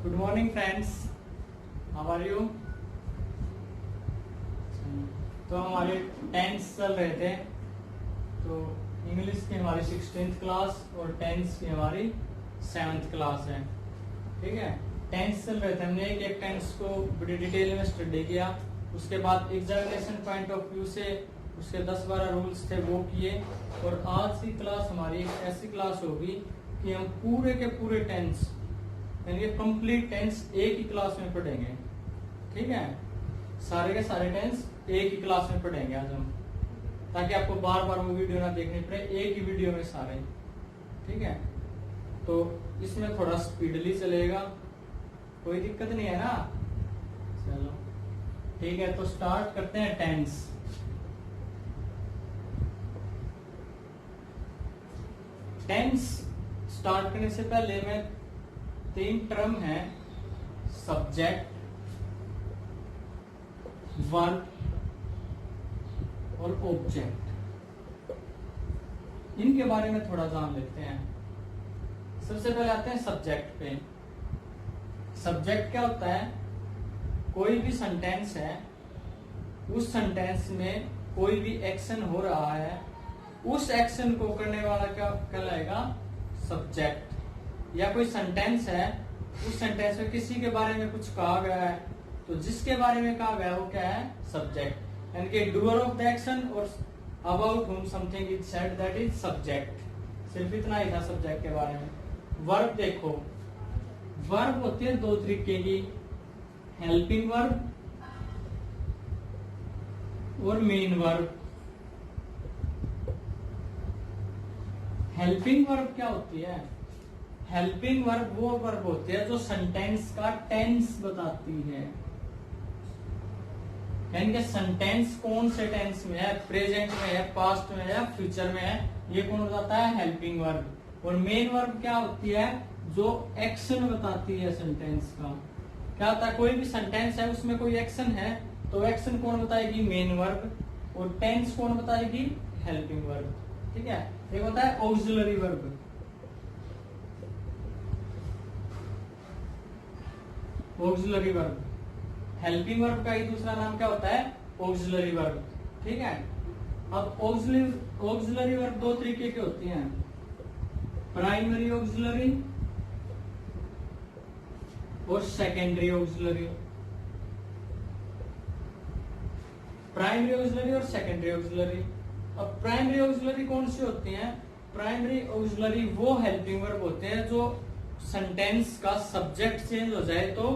Good morning friends, how are you. तो हमारे tense चल रहे थे, तो इंग्लिश की हमारी 16th क्लास और टेंस की हमारी 7th क्लास है। ठीक है, टेंस चल रहे थे, हमने एक एक टेंस को बड़ी डिटेल में स्टडी किया। उसके बाद एग्जामिनेशन पॉइंट ऑफ व्यू से उसके 10-12 रूल्स थे वो किए। और आज की क्लास हमारी एक ऐसी क्लास होगी कि हम पूरे के पूरे टेंस यानी कंप्लीट टेंस एक ही क्लास में पढ़ेंगे। ठीक है, सारे के सारे टेंस एक ही क्लास में पढ़ेंगे आज हम, ताकि आपको बार बार वो वीडियो ना देखनी पड़े, एक ही वीडियो में सारे। ठीक है, तो इसमें थोड़ा स्पीडली चलेगा, कोई दिक्कत नहीं है ना। चलो ठीक है, तो स्टार्ट करते हैं टेंस। टेंस स्टार्ट करने से पहले मैं 3 टर्म है, सब्जेक्ट, वर्ब और ऑब्जेक्ट, इनके बारे में थोड़ा जान लेते हैं। सबसे पहले आते हैं सब्जेक्ट पे। सब्जेक्ट क्या होता है? कोई भी सेंटेंस है, उस सेंटेंस में कोई भी एक्शन हो रहा है, उस एक्शन को करने वाला क्या कहलाएगा? सब्जेक्ट। या कोई सेंटेंस है, उस सेंटेंस में किसी के बारे में कुछ कहा गया है, तो जिसके बारे में कहा गया वो क्या है? सब्जेक्ट। यानी कि डूअर ऑफ द एक्शन और अबाउट हुम something is said, that is subject. सिर्फ इतना ही था सब्जेक्ट के बारे में। वर्ब देखो, वर्ब होती है 2 तरीके की, हेल्पिंग वर्ब और मेन वर्ब। हेल्पिंग वर्ब क्या होती है? हेल्पिंग वर्ब वो वर्ब होती है जो सेंटेंस का टेंस बताती है। यानी कि सेंटेंस कौन से टेंस में है, प्रेजेंट में है, पास्ट में है या फ्यूचर में है, ये कौन बताता है? Helping verb. और मेन वर्ब क्या होती है? जो एक्शन बताती है सेंटेंस का। क्या होता है? कोई भी सेंटेंस है, उसमें कोई एक्शन है, तो एक्शन कौन बताएगी? Main verb. और टेंस कौन बताएगी? Helping verb. ठीक है, एक होता है auxiliary verb. Auxiliary verb, helping verb का ही दूसरा नाम क्या होता है? Auxiliary verb. ठीक है, अब ऑक्सिलरी वर्ब 2 तरीके की होती हैं, प्राइमरी ऑक्सिलरी और सेकेंडरी ऑक्सिलरी। प्राइमरी ऑक्सिलरी और सेकेंडरी ऑक्सिलरी। अब प्राइमरी ऑक्सिलरी कौन सी होती हैं? प्राइमरी ऑक्सिलरी वो हेल्पिंग वर्ब होते हैं जो सेंटेंस का सब्जेक्ट चेंज हो जाए तो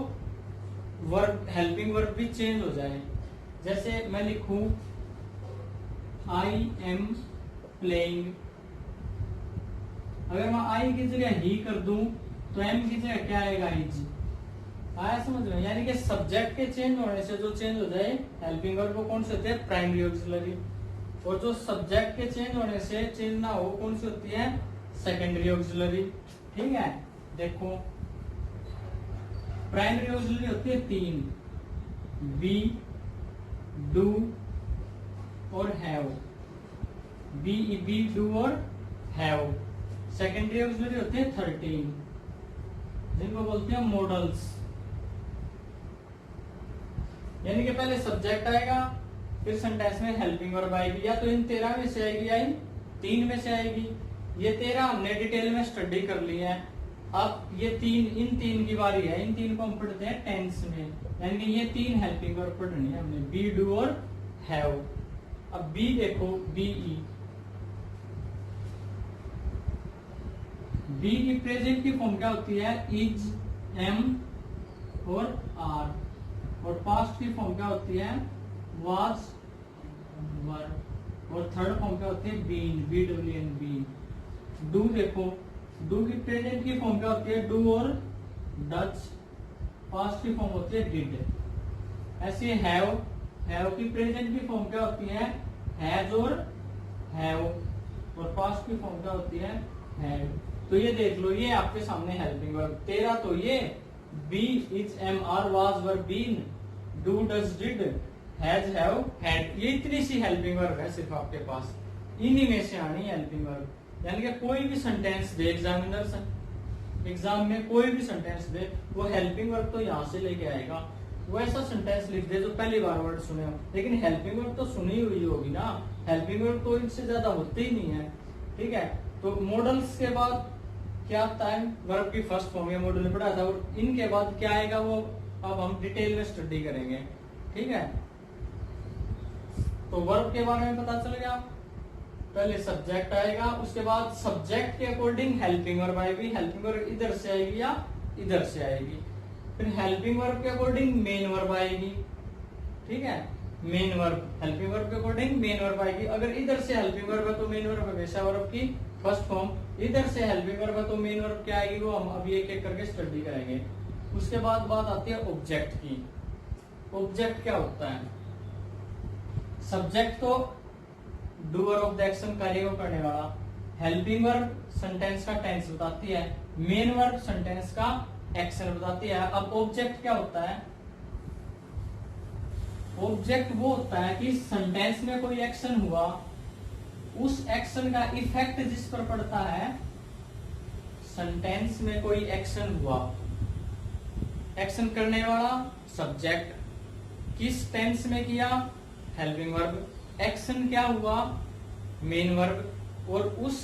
वर्ब, हेल्पिंग वर्ब भी चेंज हो जाए। जैसे मैं लिखूं आई एम प्लेइंग, अगर मैं आई की जगह ही कर दूं तो एम की जगह क्या आएगा? इज। आया समझ में? यानी कि सब्जेक्ट के चेंज होने से जो चेंज हो जाए हेल्पिंग वर्ब, वो कौन से होते हैं? Primary auxiliary. और जो सब्जेक्ट के चेंज होने से चेंज ना हो, कौन सी होती है? Secondary auxiliary. ठीक है, देखो प्राइमरी ऑक्सिलरी होती है 3, बी, डू और हैव। बी, डू और हैव। सेकेंडरी ऑक्सिलरी होती है 13, जिनको बोलते हैं मॉडल्स। यानी कि पहले सब्जेक्ट आएगा, फिर सेंटेंस में हेल्पिंग वर्ब आएगी, या तो इन 13 में से आएगी या इन 3 में से आएगी। ये 13 हमने डिटेल में स्टडी कर लिया है। अब ये इन 3 की बारी है, इन 3 को हम पढ़ते हैं टेंस में। यानी कि ये 3 हेल्पिंग वर्ब पढ़नी है हमने, बी, डू और हैव। अब बी देखो, बीई, बी की प्रेजेंट की फॉर्म क्या होती है? इज, एम और आर। और पास्ट की फॉर्म क्या होती है? Was, were. और थर्ड फॉर्म क्या होती है? Been, BWN, been. डू देखो, डू की प्रेजेंट की फॉर्म क्या होती है? डू और डच। पास्ट की फॉर्म होती है डिड। ऐसे हैव की प्रेजेंट की फॉर्म क्या होती है? हैज और हैव। और पास्ट की फॉर्म क्या होती है? हैड। तो ये देख लो, ये आपके सामने हेल्पिंग वर्ब 13 तो ये be, is, am, are, was, were, been, do, does, did, has, have, had. ये इतनी सी हेल्पिंग वर्ब है सिर्फ आपके पास, इन्हीं में से आनी हेल्पिंग वर्ब। यानी कि कोई भी सेंटेंस दे एग्जामिनर एग्जाम में कोई भी सेंटेंस दे, वो हेल्पिंग वर्ब तो यहाँ से लेके आएगा। वो ऐसा सेंटेंस लिख दे जो पहली बार वर्ड सुने हो, लेकिन हेल्पिंग वर्ब तो सुनी हुई होगी ना, हेल्पिंग वर्ब तो इनसे ज्यादा होते ही नहीं है। ठीक है, तो मॉडल्स के बाद क्या आता है, वर्ब की फर्स्ट फॉर्म या मॉडल में पढ़ा था, और इनके बाद क्या आएगा वो अब हम डिटेल में स्टडी करेंगे। ठीक है, तो वर्ब के बारे में पता चल गया। पहले सब्जेक्ट आएगा, उसके बाद सब्जेक्ट के अकॉर्डिंग हेल्पिंग वर्ब आएगी, हेल्पिंग वर्ब इधर से आएगी या इधर से आएगी। फिर हेल्पिंग वर्ब के अकॉर्डिंग मेन वर्ब आएगी। ठीक है, मेन वर्ब हेल्पिंग वर्ब के अकॉर्डिंग मेन वर्ब आएगी। अगर इधर से हेल्पिंग वर्ब है तो मेन वर्ब हमेशा वर्ब की फर्स्ट फॉर्म, इधर से हेल्पिंग वर्ब है तो मेन वर्ब क्या आएगी वो हम अभी एक एक करके स्टडी करेंगे। उसके बाद बात आती है ऑब्जेक्ट की। ऑब्जेक्ट क्या होता है? सब्जेक्ट तो डूअर ऑफ द एक्शन, कार्य को करने वाला। हेल्पिंग वर्ब सेंटेंस का टेंस बताती है, मेन वर्ब सेंटेंस का एक्शन बताती है। अब ऑब्जेक्ट क्या होता है? ऑब्जेक्ट वो होता है कि सेंटेंस में कोई एक्शन हुआ, उस एक्शन का इफेक्ट जिस पर पड़ता है, सेंटेंस में कोई एक्शन हुआ, एक्शन करने वाला सब्जेक्ट, किस टेंस में किया, हेल्पिंग वर्ब, एक्शन क्या हुआ, मेन वर्ब, और उस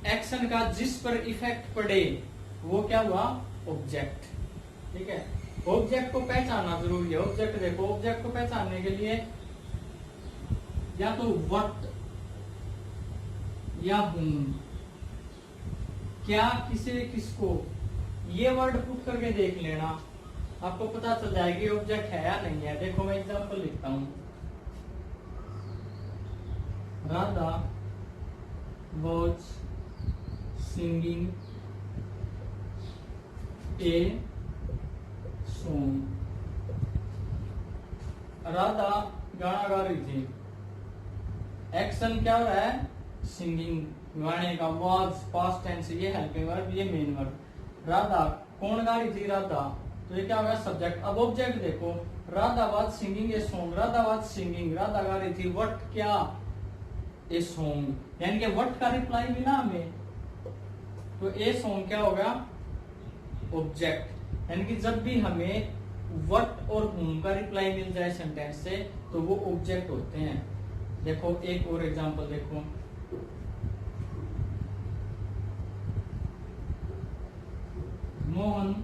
एक्शन का जिस पर इफेक्ट पड़े वो क्या हुआ, ऑब्जेक्ट। ठीक है, ऑब्जेक्ट को पहचानना जरूरी है। ऑब्जेक्ट देखो, ऑब्जेक्ट को पहचानने के लिए या तो व्हाट या whom, क्या, किसे, किसको, ये वर्ड पुट करके देख लेना, आपको पता चल जाएगी ऑब्जेक्ट है या नहीं है। देखो मैं एग्जांपल लिखता हूं, Radha was singing a song। Radha गाना गा रही थी, एक्शन क्या हो रहा है, सिंगिंग, गाने का, was पास्ट टेंस, ये हेल्पिंग वर्ब, ये मेन वर्ब। राधा कौन गा रही थी, राधा, तो ये क्या होगा, सब्जेक्ट। अब ऑब्जेक्ट देखो, Radha was singing a song, Radha was singing, Radha गा रही थी, what क्या, ए सॉन्ग, यानी कि व्हाट का रिप्लाई मिला हमें, तो ए सॉन्ग क्या होगा, ऑब्जेक्ट। यानी कि जब भी हमें व्हाट और whom का रिप्लाई मिल जाए सेंटेंस से तो वो ऑब्जेक्ट होते हैं। देखो एक और एग्जांपल देखो, Mohan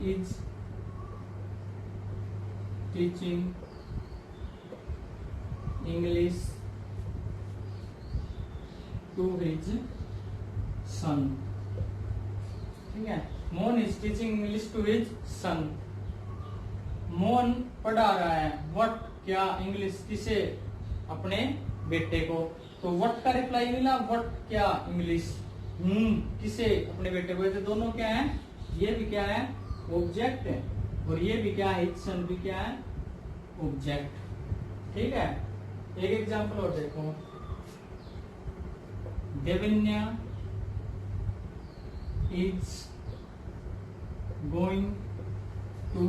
is teaching English to his son. ठीक है, Mohan is teaching English to his son. Mohan पढ़ा रहा है व्हाट क्या, इंग्लिश, किसे, अपने बेटे को, तो व्हाट का रिप्लाई मिला, व्हाट क्या, इंग्लिश, किसे, अपने बेटे को। तो दोनों क्या है, ये भी क्या है, ऑब्जेक्ट है, और ये भी क्या है, हिज सन भी क्या है, ऑब्जेक्ट। ठीक है, एक एग्जांपल और देखो, Devanya is going to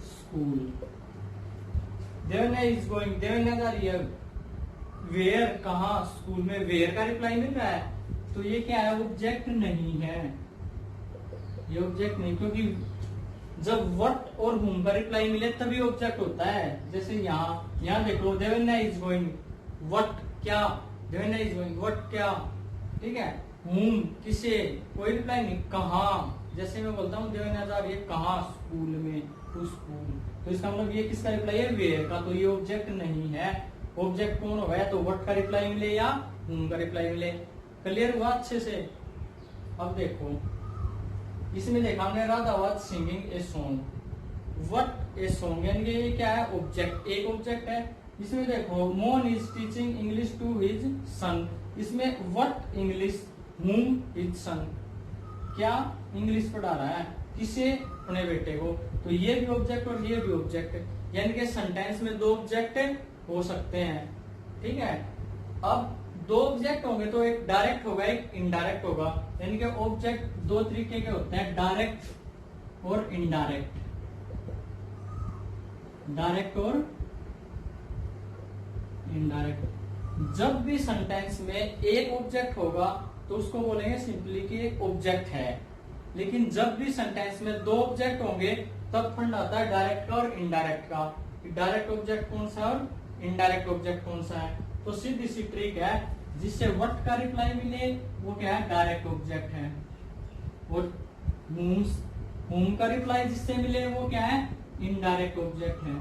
school. Devanya is going, Devanya जा रही है, वेयर, कहा, स्कूल में, वेयर का रिप्लाई मिल रहा है, तो ये क्या है, ऑब्जेक्ट नहीं है, ये ऑब्जेक्ट नहीं, क्योंकि जब व्हाट और whom का रिप्लाई मिले तभी ऑब्जेक्ट होता है। जैसे यहाँ देख लो, देवन्या इज गोइंग, व्हाट क्या, देवन्या इज गोइंग, व्हाट क्या, ठीक है, whom किसे, कोई रिप्लाई नहीं, कहाँ, जैसे मैं बोलता हूँ देवन्या जा रही है कहाँ, स्कूल में, टू स्कूल, तो इसका मतलब ये किसका रिप्लाई है, वेयर का, तो ये ऑब्जेक्ट नहीं है। ऑब्जेक्ट कौन होगा, तो व्हाट का रिप्लाई मिले या whom का रिप्लाई मिले। क्लियर हुआ अच्छे से? अब देखो इसमें देखा हमने, Radha was singing a song, what a song, यानी कि ये क्या है, ऑब्जेक्ट, एक ऑब्जेक्ट है। इसमें देखो, Mohan is teaching English to his son, इसमें what English, whom his son, क्या इंग्लिश पढ़ा रहा है, किसे, अपने बेटे को, तो ये भी ऑब्जेक्ट और ये भी ऑब्जेक्ट, यानी कि सेंटेंस में दो ऑब्जेक्ट हो सकते हैं। ठीक है, अब दो ऑब्जेक्ट होंगे तो एक डायरेक्ट होगा, एक इनडायरेक्ट होगा, यानी कि ऑब्जेक्ट दो तरीके के होते हैं, डायरेक्ट और इनडायरेक्ट, डायरेक्ट और इनडायरेक्ट। जब भी सेंटेंस में एक ऑब्जेक्ट होगा तो उसको बोलेंगे सिंपली कि एक ऑब्जेक्ट है। लेकिन जब भी सेंटेंस में दो ऑब्जेक्ट होंगे तब फंड आता है डायरेक्ट का और इनडायरेक्ट का। डायरेक्ट ऑब्जेक्ट कौन सा है और इनडायरेक्ट ऑब्जेक्ट कौन सा है। तो सीधी सी ट्रिक है, जिससे व्हाट का रिप्लाई मिले वो क्या है, डायरेक्ट ऑब्जेक्ट है। और whom का रिप्लाई जिससे मिले वो क्या है, इनडायरेक्ट ऑब्जेक्ट है।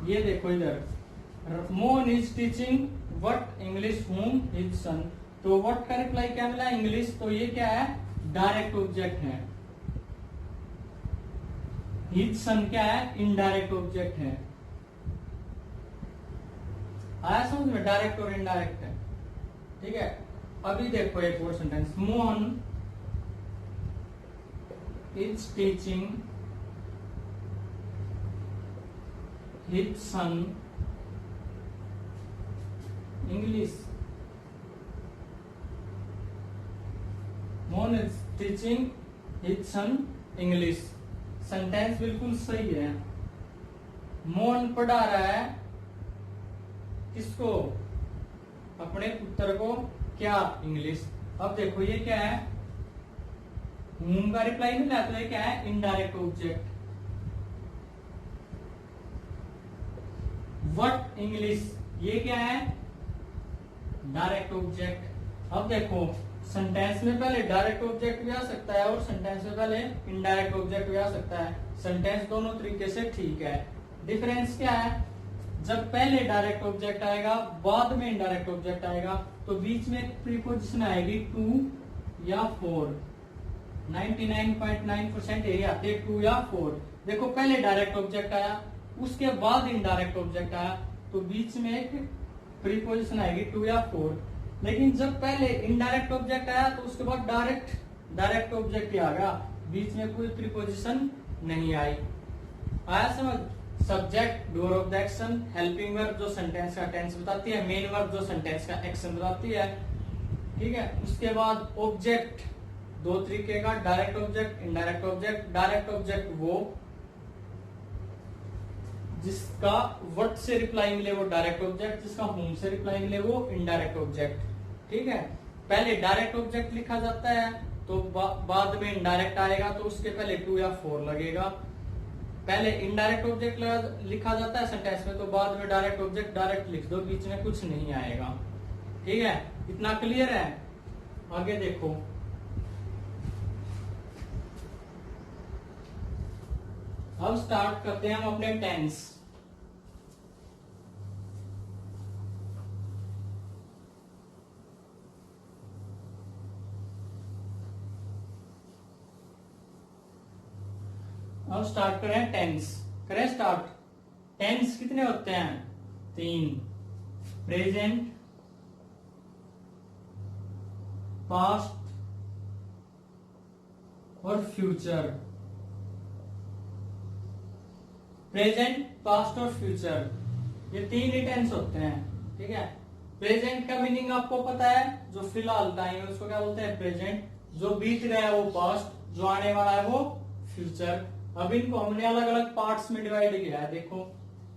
ये देखो इधर, Mohan is teaching what English whom his सन। तो व्हाट का रिप्लाई क्या मिला, इंग्लिश। तो ये क्या है, डायरेक्ट ऑब्जेक्ट है। हिज सन क्या है, इनडायरेक्ट ऑब्जेक्ट है। आया समझ में, डायरेक्ट और इनडायरेक्ट है। ठीक है, अभी देखो एक और sentence, Mohan is teaching his son English. Mohan is teaching his son English. Sentence बिल्कुल सही है। मोहन पढ़ा रहा है किसको, अपने पुत्र को, क्या, इंग्लिश। अब देखो ये क्या है, whom का रिप्लाई मिला, तो ये क्या है, इनडायरेक्ट ऑब्जेक्ट। व्हाट इंग्लिश, ये क्या है, डायरेक्ट ऑब्जेक्ट। अब देखो सेंटेंस में पहले डायरेक्ट ऑब्जेक्ट भी आ सकता है और सेंटेंस में पहले इनडायरेक्ट ऑब्जेक्ट भी आ सकता है। सेंटेंस दोनों तरीके से ठीक है। डिफरेंस क्या है, जब पहले डायरेक्ट ऑब्जेक्ट आएगा बाद में इनडायरेक्ट ऑब्जेक्ट आएगा तो बीच में प्रीपोजिशन आएगी टू या फोर। 99.9% यही आते हैं, टू या फोर। देखो पहले डायरेक्ट ऑब्जेक्ट आया, उसके बाद इनडायरेक्ट ऑब्जेक्ट आया, तो बीच में एक प्रीपोजिशन आएगी टू या फोर। लेकिन जब पहले इनडायरेक्ट ऑब्जेक्ट आया तो उसके बाद डायरेक्ट ऑब्जेक्ट ही आ गया, बीच में कोई प्रीपोजिशन नहीं आई। आया समझ। Subject, doer of the action, helping verb जो सेंटेंस का टेंस बताती है, मेन वर्ब जो सेंटेंस का एक्शन बताती है। ठीक है, उसके बाद ऑब्जेक्ट दो तरीके का, direct object, indirect object. Direct object वो जिसका व्हाट से रिप्लाई मिले वो डायरेक्ट ऑब्जेक्ट, जिसका whom से रिप्लाई मिले वो इनडायरेक्ट ऑब्जेक्ट। ठीक है, पहले डायरेक्ट ऑब्जेक्ट लिखा जाता है तो बाद में इनडायरेक्ट आएगा, तो उसके पहले टू या फोर लगेगा। पहले इनडायरेक्ट ऑब्जेक्ट लिखा जाता है सेंटेंस में तो बाद में डायरेक्ट ऑब्जेक्ट डायरेक्ट लिख दो, बीच में कुछ नहीं आएगा। ठीक है, इतना क्लियर है। आगे देखो, अब स्टार्ट करते हैं हम अपने टेंस। अब स्टार्ट करें टेंस। करें स्टार्ट। टेंस कितने होते हैं, तीन। प्रेजेंट, पास्ट और फ्यूचर। प्रेजेंट, पास्ट और फ्यूचर, ये तीन ही टेंस होते हैं। ठीक है, प्रेजेंट का मीनिंग आपको पता है, जो फिलहाल टाइम है उसको क्या बोलते हैं, प्रेजेंट। जो बीत रहा है वो पास्ट, जो आने वाला है वो फ्यूचर। अब इनको हमने अलग अलग पार्ट्स में डिवाइड किया है। देखो,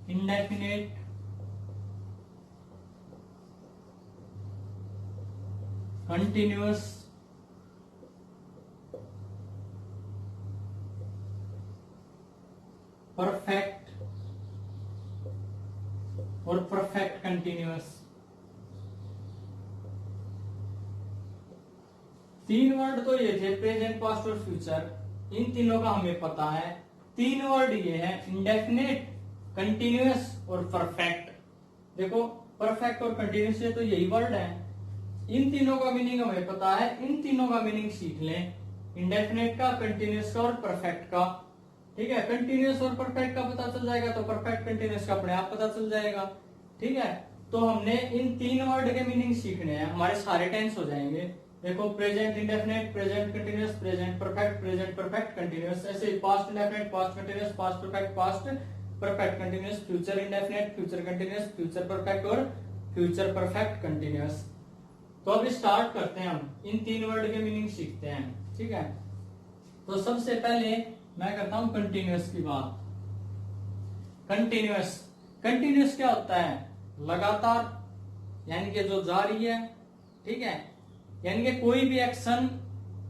इंडेफिनेट, कंटिन्यूअस, परफेक्ट और परफेक्ट कंटिन्यूअस। तीन वर्ड तो ये थे, प्रेजेंट, पास्ट और फ्यूचर। इन तीनों का हमें पता है। तीन वर्ड ये है, इंडेफिनेट, कंटिन्यूअस और परफेक्ट। देखो परफेक्ट और कंटिन्यूअस है तो यही वर्ड है। इन तीनों का मीनिंग हमें पता है, इन तीनों का मीनिंग सीख लें, इंडेफिनेट का, कंटिन्यूअस का और परफेक्ट का। ठीक है, कंटिन्यूअस और परफेक्ट का पता चल जाएगा तो परफेक्ट कंटिन्यूअस का अपने आप पता चल जाएगा। ठीक है, तो हमने इन तीन वर्ड के मीनिंग सीखने हैं, हमारे सारे टेंस हो जाएंगे। देखो, present indefinite, present continuous, present perfect continuous. ऐसे ही past indefinite, past continuous, past perfect continuous, future indefinite, future continuous, future perfect और फ्यूचर परफेक्ट कंटिन्यूअस। तो अब स्टार्ट करते हैं, हम इन तीन वर्ड के मीनिंग सीखते हैं। ठीक है, तो सबसे पहले मैं करता हूं कंटिन्यूअस की बात। कंटिन्यूअस, कंटिन्यूस क्या होता है? लगातार, यानी कि जो जारी है, ठीक है, यानी कि कोई भी एक्शन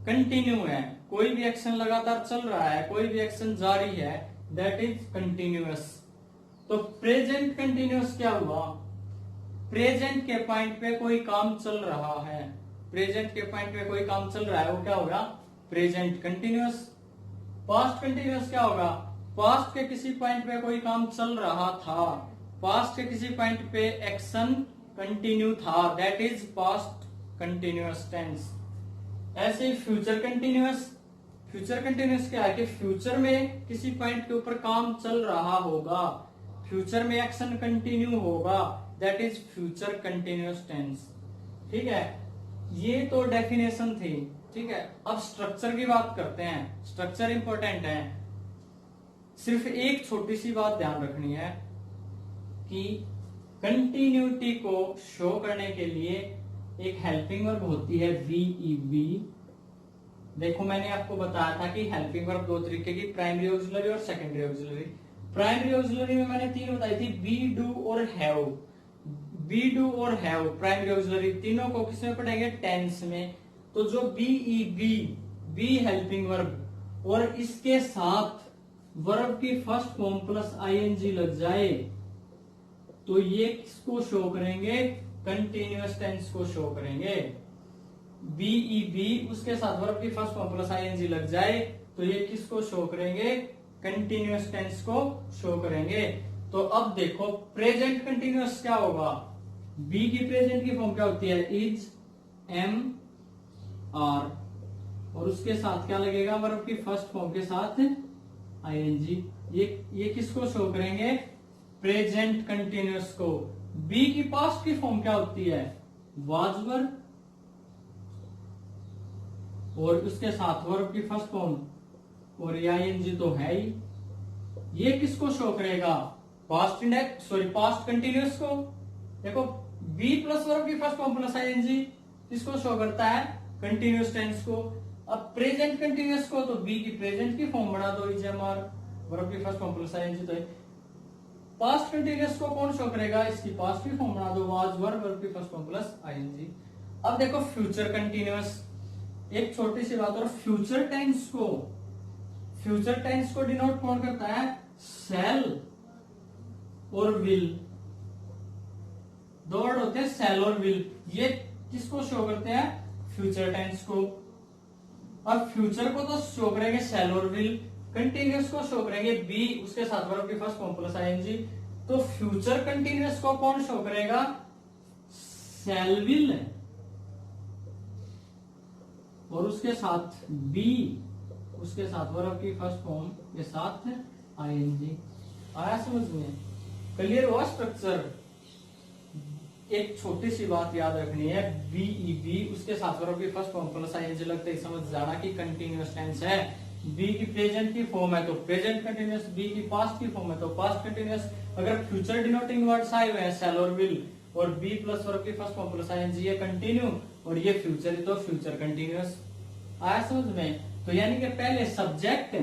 कंटिन्यू है, कोई भी एक्शन लगातार चल रहा है, कोई भी एक्शन जारी है, दैट इज कंटिन्यूअस। तो प्रेजेंट कंटिन्यूअस क्या हुआ? प्रेजेंट के पॉइंट पे कोई काम चल रहा है, प्रेजेंट के पॉइंट पे कोई काम चल रहा है, वो क्या होगा? Present continuous. पास्ट कंटिन्यूअस क्या होगा? पास्ट के किसी पॉइंट पे कोई काम चल रहा था, पास्ट के किसी पॉइंट पे एक्शन कंटिन्यू था, that is past continuous tense. ऐसे ही फ्यूचर कंटिन्यूअस, फ्यूचर कंटिन्यूअस क्या है कि फ्यूचर में किसी पॉइंट के ऊपर काम चल रहा होगा, फ्यूचर में एक्शन कंटिन्यू होगा, that is future continuous tense. ठीक है, ये तो डेफिनेशन थी। ठीक है, अब स्ट्रक्चर की बात करते हैं। स्ट्रक्चर इंपॉर्टेंट है। सिर्फ एक छोटी सी बात ध्यान रखनी है कि कंटिन्यूटी को शो करने के लिए एक हेल्पिंग वर्ब होती है वीईवी। देखो मैंने आपको बताया था कि हेल्पिंग वर्ब दो तरीके की, प्राइमरी ऑक्सिलरी और सेकेंडरी ऑक्सिलरी। प्राइमरी ऑक्सिलरी में मैंने तीन बताई थी, बी, डू और हैव। बी, डू और हैव प्राइमरी ऑक्सिलरी, तीनों को किसमें पढ़ेंगे? टेंस में। तो जो बीईवी, बी हेल्पिंग वर्ब, और इसके साथ वर्ब की फर्स्ट फॉर्म प्लस आईएनजी लग जाए तो ये किसको शो करेंगे? कंटिन्यूअस टेंस को शो करेंगे। बीईवी उसके साथ वर्ब की फर्स्ट फॉर्म प्लस आईएनजी लग जाए तो ये किसको शो करेंगे? कंटिन्यूअस टेंस को शो करेंगे। तो अब देखो प्रेजेंट कंटिन्यूअस क्या होगा? बी की प्रेजेंट की फॉर्म क्या होती है? इज, एम, आर, और उसके साथ क्या लगेगा? वर्ब की फर्स्ट फॉर्म के साथ आईएनजी। ये किसको शो करेंगे? प्रेजेंट कंटिन्यूअस को। बी की पास्ट की फॉर्म क्या होती है? वाज वर्ब, और उसके साथ वर्ब की फर्स्ट फॉर्म और आईएनजी तो है ही। ये किसको शो करेगा? Past index, sorry past continuous को। देखो बी प्लस वर्ब की फर्स्ट फॉर्म प्लस आईएनजी किसको शो करता है? कंटिन्यूअस टेंस को। अब प्रेजेंट कंटिन्यूअस को तो बी की प्रेजेंट की फॉर्म बना दो, इज, एम, आर, वर्ब की फर्स्ट फॉर्म प्लस आईएनजी तो है। पास्ट कंटिन्यूअस को कौन शो करेगा? इसकी पास्ट की फॉर्म बना दो, वाज वर्ब, वर्ब की फर्स्ट फॉर्म प्लस आईएनजी। अब देखो फ्यूचर कंटिन्यूअस, एक छोटी सी बात और, फ्यूचर टेंस को, फ्यूचर टेंस को डिनोट कौन करता है? शैल और विल। दो वर्ड होते हैं शैल और विल, ये किसको शो करते हैं? फ्यूचर टेंस को। अब फ्यूचर को तो शो करेंगे शैल और विल, कंटिन्यूअस को शो करेंगे बी, उसके साथ वर्ब की फर्स्ट फॉर्म प्लस आईएनजी। तो फ्यूचर कंटिन्यूअस को कौन शो करेगा? शैल विल, और उसके साथ बी, उसके साथ वर्ब की फर्स्ट फॉर्म के साथ आईएनजी। आया समझ में? क्लियर हुआ स्ट्रक्चर? एक छोटी सी बात याद रखनी है, बीईवी उसके साथ वर्ब की फर्स्ट फॉर्म प्लस आईएनजी लगते ही समझ जाना कि कंटिन्यूअस टेंस है। बी की प्रेजेंट की फॉर्म है तो प्रेजेंट कंटिन्यूअस, बी की पास्ट की फॉर्म है तो पास्ट कंटिन्यूअस। अगर फ्यूचर डिनोटिंग वर्ड्स आए हुए हैं शैल और विल, और बी प्लस वर्ब की फर्स्ट फॉर्म प्लस आईएनजी, ये कंटिन्यू और ये फ्यूचर, तो फ्यूचर कंटिन्यूअस। आया समझ में? तो यानी कि पहले सब्जेक्ट,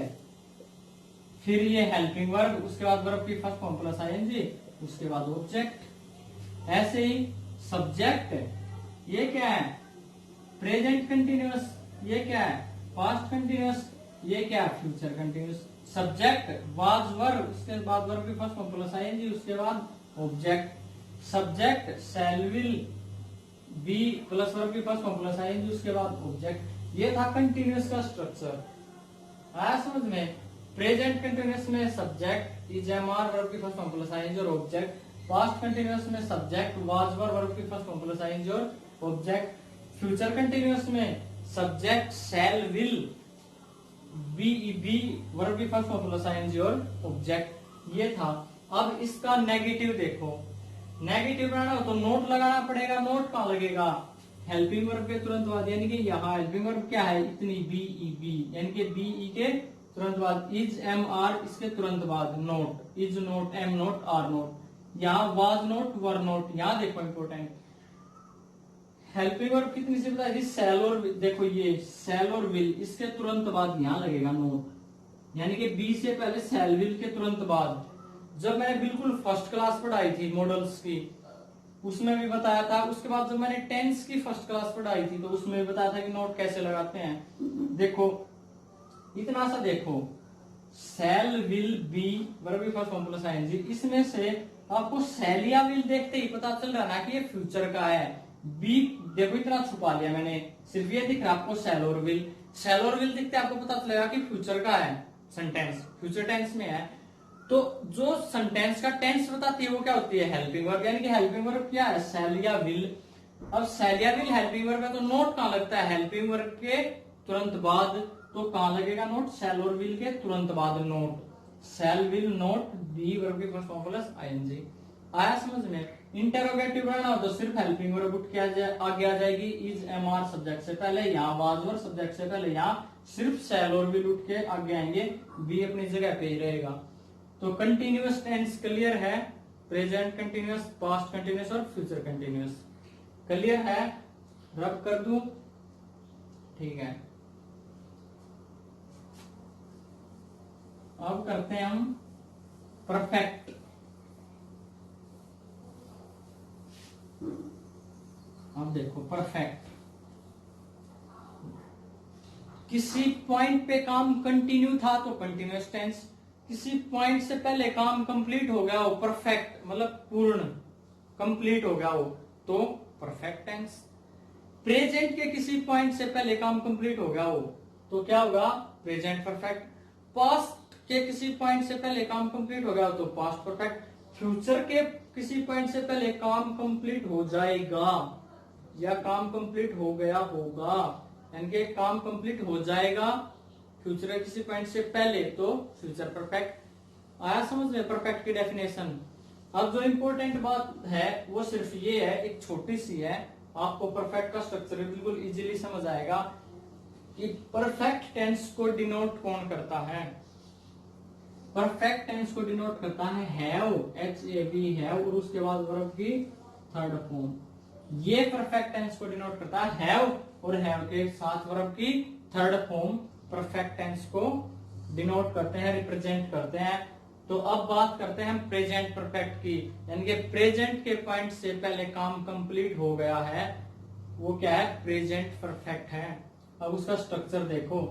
फिर ये हेल्पिंग वर्ब, उसके बाद वर्ब की फर्स्ट फॉर्म प्लस आईएनजी, उसके बाद ऑब्जेक्ट। ऐसे ही सब्जेक्ट, ये क्या है? प्रेजेंट कंटिन्यूअस, ये क्या है? पास्ट कंटिन्यूअस, ये क्या है? Future continuous. Subject was verb, उसके बाद वर्ब की फर्स्ट फॉर्म प्लस आईएनजी, उसके बाद object. Subject shall will, be plus verb की फर्स्ट फॉर्म प्लस आईएनजी, उसके बाद ऑब्जेक्ट। ये था कंटिन्यूअस का स्ट्रक्चर। आया समझ में? प्रेजेंट कंटिन्यूअस में subject, is, am, are, verb की फर्स्ट फॉर्म प्लस आईएनजी और ऑब्जेक्ट। पास्ट कंटिन्यूअस में सब्जेक्ट वाज वर्ब की फर्स्ट फॉर्म प्लस आईएनजी और ऑब्जेक्ट। फ्यूचर कंटिन्यूअस में subject shall will, be verb की फर्स्ट फॉर्म प्लस आईएनजी और object. ये था। अब इसका नेगेटिव देखो, नेगेटिव बनाना हो तो नोट लगाना पड़ेगा। नोट कहां लगेगा? हेल्पिंग वर्ब के तुरंत बाद, यानी कि यहाँ हेल्पिंग वर्ब क्या है? इतनी, बीईवी, यानी कि बीई के तुरंत बाद इज, एम, आर, इसके तुरंत बाद not, is not, am not, are not. यहाँ वाज नोट, वर नोट। यहाँ देखो इंपोर्टेंट, हेल्पिंग वर्ब कितनी सी बताई थी? शैल और, देखो ये शैल और विल, इसके तुरंत बाद यहाँ लगेगा नोट, यानी कि बी से पहले शैल विल के तुरंत बाद जब मैंने बिल्कुल फर्स्ट क्लास पढ़ाई थी मॉडल्स की, उसमें भी बताया था। उसके बाद जब मैंने टेंस की फर्स्ट क्लास पढ़ाई थी तो उसमें भी बताया था कि नोट कैसे लगाते हैं। देखो इतना सा देखो, शैल विल बी वर्ब की फर्स्ट फॉर्म प्लस आईएनजी, इसमें से आपको शैल या विल देखते ही पता चल रहा ना कि ये फ्यूचर का है। बी देखो इतना छुपा लिया मैंने, सिर्फ ये दिख रहा आपको शैल और विल। शैल और विल दिखते आपको पता चलेगा कि फ्यूचर का है, सेंटेंस फ्यूचर टेंस में है। तो जो सेंटेंस का टेंस बताती है वो क्या होती है, हेल्पिंग वर्ब। यानी कि हेल्पिंग वर्ब क्या है, शैल या विल। अब शैल या विल हेल्पिंग वर्ब है तो नोट कहां लगता है, हेल्पिंग वर्ब के तुरंत बाद। तो कहां लगेगा नोट, शैल और विल के तुरंत बाद not. Shall will not be verb की फर्स्ट फॉर्म प्लस आईएनजी। आया समझ में। इंटेरोगेटिव रहना हो तो सिर्फ हेल्पिंग वर्ब उठ के आगे आ जाएगी, इज एम आर सब्जेक्ट से पहले, यहाँ वाज वर्ब सब्जेक्ट से पहले, यहाँ सिर्फ शैल और विल उठ के आगे आएंगे, बी अपनी जगह पे ही रहेगा। तो कंटिन्यूअस टेंस क्लियर है, प्रेजेंट कंटिन्यूअस, पास्ट कंटिन्यूअस और फ्यूचर कंटिन्यूअस क्लियर है। रब कर दूं, ठीक है। अब करते हैं हम परफेक्ट। अब देखो परफेक्ट, किसी पॉइंट पे काम कंटिन्यू था तो कंटिन्यूअस टेंस, किसी पॉइंट से पहले काम कंप्लीट हो गया हो, परफेक्ट मतलब पूर्ण कंप्लीट हो गया हो तो परफेक्ट टेंस। प्रेजेंट के किसी पॉइंट से पहले काम कंप्लीट हो गया हो तो क्या होगा, प्रेजेंट परफेक्ट। पास्ट के किसी पॉइंट से पहले काम कंप्लीट हो गया हो तो पास्ट परफेक्ट। फ्यूचर के किसी पॉइंट से पहले काम कंप्लीट हो जाएगा या काम कंप्लीट हो गया होगा, यानी कि काम कंप्लीट हो जाएगा फ्यूचर के किसी पॉइंट से पहले तो फ्यूचर परफेक्ट। आया समझ में परफेक्ट की डेफिनेशन। अब जो इंपॉर्टेंट बात है वो सिर्फ ये है, एक छोटी सी है, आपको परफेक्ट का स्ट्रक्चर बिल्कुल इजीली समझ आएगा कि परफेक्ट टेंस को डिनोट कौन करता है। परफेक्ट टेंस को डिनोट करता है हैव, HAV हैव, और उसके बाद वर्ब की थर्ड फॉर्म। ये परफेक्ट टेंस को डिनोट करता है, हैव और हैव के साथ वर्ब की थर्ड फॉर्म परफेक्ट टेंस को डिनोट करते हैं, रिप्रेजेंट करते हैं। तो अब बात करते हैं हम प्रेजेंट परफेक्ट की, यानी कि प्रेजेंट के पॉइंट से पहले काम कंप्लीट हो गया है, वो क्या है, प्रेजेंट परफेक्ट है। अब उसका स्ट्रक्चर देखो,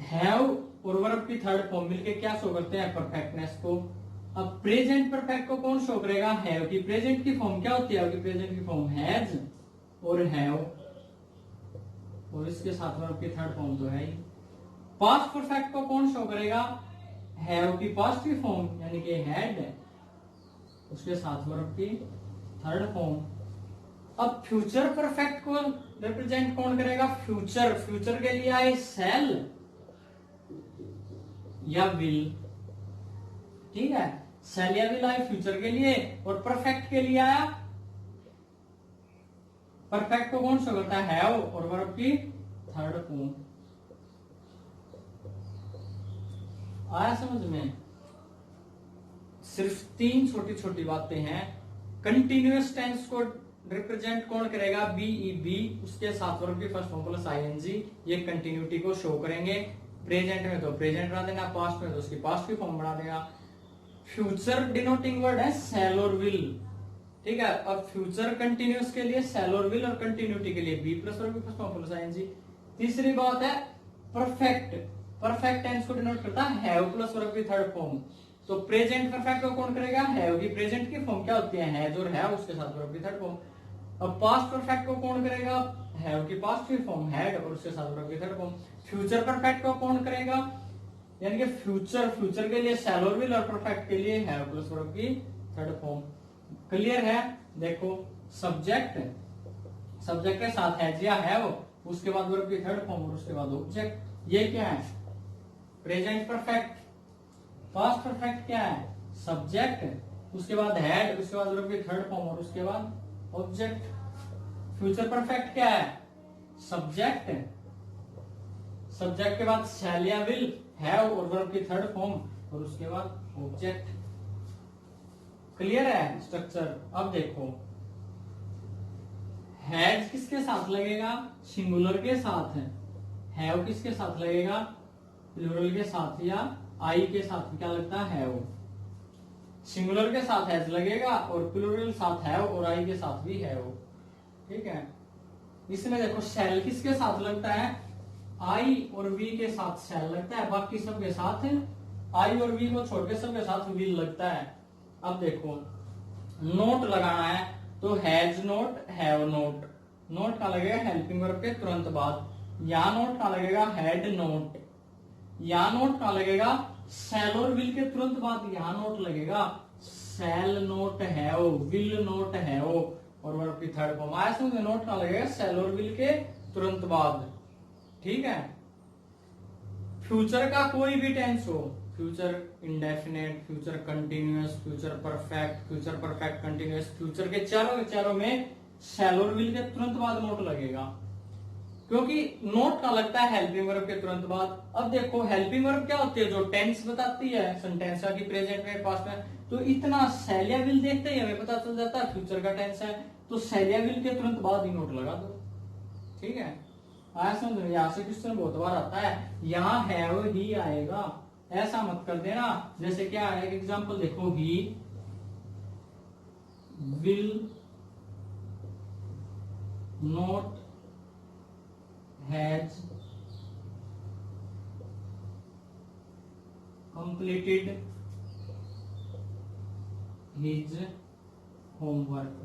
हैव और वर्ब की थर्ड फॉर्म मिलके क्या शो करते हैं, परफेक्टनेस को। अब प्रेजेंट परफेक्ट को कौन शो करेगा, हैव की प्रेजेंट की फॉर्म क्या होती है, प्रेजेंट की फॉर्म हैज और हैव, और इसके साथ वर्ब की थर्ड फॉर्म तो है ही। पास्ट परफेक्ट को कौन शो करेगा, हैव की पास्ट की फॉर्म यानी कि हैड, उसके साथ वर्ब की थर्ड फॉर्म। अब फ्यूचर परफेक्ट को रिप्रेजेंट कौन करेगा, फ्यूचर, फ्यूचर के लिए आए शैल या विल, ठीक है, शैल या विल आए फ्यूचर के लिए, और परफेक्ट के लिए आया, परफेक्ट को कौन शो करता है, हैव और वर्ब की थर्ड फॉर्म। आया समझ में। सिर्फ तीन छोटी छोटी बातें हैं। कंटिन्यूअस टेंस को रिप्रेजेंट कौन करेगा, BEB, उसके साथ वर्ब की फर्स्ट फॉर्म प्लस ING, ये कंटिन्यूटी को शो करेंगे। प्रेजेंट में तो प्रेजेंट बना देना, पास्ट में तो उसकी पास्ट की फॉर्म बना देगा। फ्यूचर डिनोटिंग वर्ड है शैल और विल, ठीक है। अब फ्यूचर कंटिन्यूअस के लिए शैल और विल, और कंटिन्यूटी के लिए बी प्लस वर्ब की फर्स्ट फॉर्म प्लस ING। तीसरी बात है परफेक्ट, परफेक्ट टेंस को डिनोट करता है हैव प्लस वर्ब की थर्ड फॉर्म। तो प्रेजेंट परफेक्ट को कौन करेगा, हैव की प्रेजेंट की फॉर्म क्या होती है, हैज और हैव, उसके साथ वर्ब की थर्ड फॉर्म। अब पास्ट परफेक्ट को कौन करेगा, हैव की पास्ट की फॉर्म हैड और उसके साथ वर्ब की थर्ड फॉर्म। फ्यूचर परफेक्ट को कौन करेगा, यानी कि फ्यूचर, फ्यूचर के लिए शैल और विल, और परफेक्ट के लिए हैव प्लस वर्ब की थर्ड फॉर्म। क्लियर है। देखो सब्जेक्ट, सब्जेक्ट के साथ हैज या हैव, उसके बाद वर्ब की थर्ड फॉर्म और उसके बाद ऑब्जेक्ट। ये क्या है, प्रेजेंट परफेक्ट। पास्ट परफेक्ट क्या है, सब्जेक्ट, उसके बाद हैड, उसके बाद वर्ब की थर्ड फॉर्म और उसके बाद ऑब्जेक्ट। फ्यूचर परफेक्ट क्या है, सब्जेक्ट, सब्जेक्ट के बाद शैल या विल, हैव और वर्ब की थर्ड फॉर्म और उसके बाद ऑब्जेक्ट। क्लियर है स्ट्रक्चर। अब देखो हैज किसके साथ लगेगा, सिंगुलर के साथ है, हैव किसके साथ लगेगा, प्लूरल के साथ या आई के साथ क्या लगता है हैव। सिंगुलर के साथ हैज लगेगा और प्लूरल साथ हैव और आई के साथ भी हैव। ठीक है, इसमें देखो शैल किसके साथ लगता है, आई और वी के साथ शैल लगता है, बाकी सब के साथ आई और वी को छोड़ के सब के साथ विल लगता है। अब देखो नोट लगाना है तो has note, have note. Note का लगेगा हेल्पिंग वर्ब के तुरंत बाद, या नोट का लगेगा हैड नोट, या नोट का लगेगा शैल और विल के तुरंत बाद, या नोट लगेगा shall not have, will not have, और वर्ब की थर्ड फॉर्म आया समझ में, नोट का लगेगा शैल और विल के तुरंत बाद। ठीक है, फ्यूचर का कोई भी टेंस हो, future indefinite, future continuous, future perfect continuous, future के चारों में शैल और विल के तुरंत बाद नोट लगेगा, क्योंकि नोट का लगता है हेल्पिंग वर्ब के तुरंत बाद। अब देखो हेल्पिंग वर्ब क्या होती है, जो टेंस बताती है सेंटेंस का, कि प्रेजेंट में, पास्ट में, तो इतना शैल या विल देखते ही हमें पता चल जाता है फ्यूचर का टेंस है, तो शैल या विल के तुरंत बाद ही नोट लगा दो। ठीक है, आया समझ में, यहाँ से क्वेश्चन बहुत बार आता है, यहाँ हैव ही आएगा, ऐसा मत कर देना। जैसे क्या है, एग्जांपल देखो, he will note has completed his homework,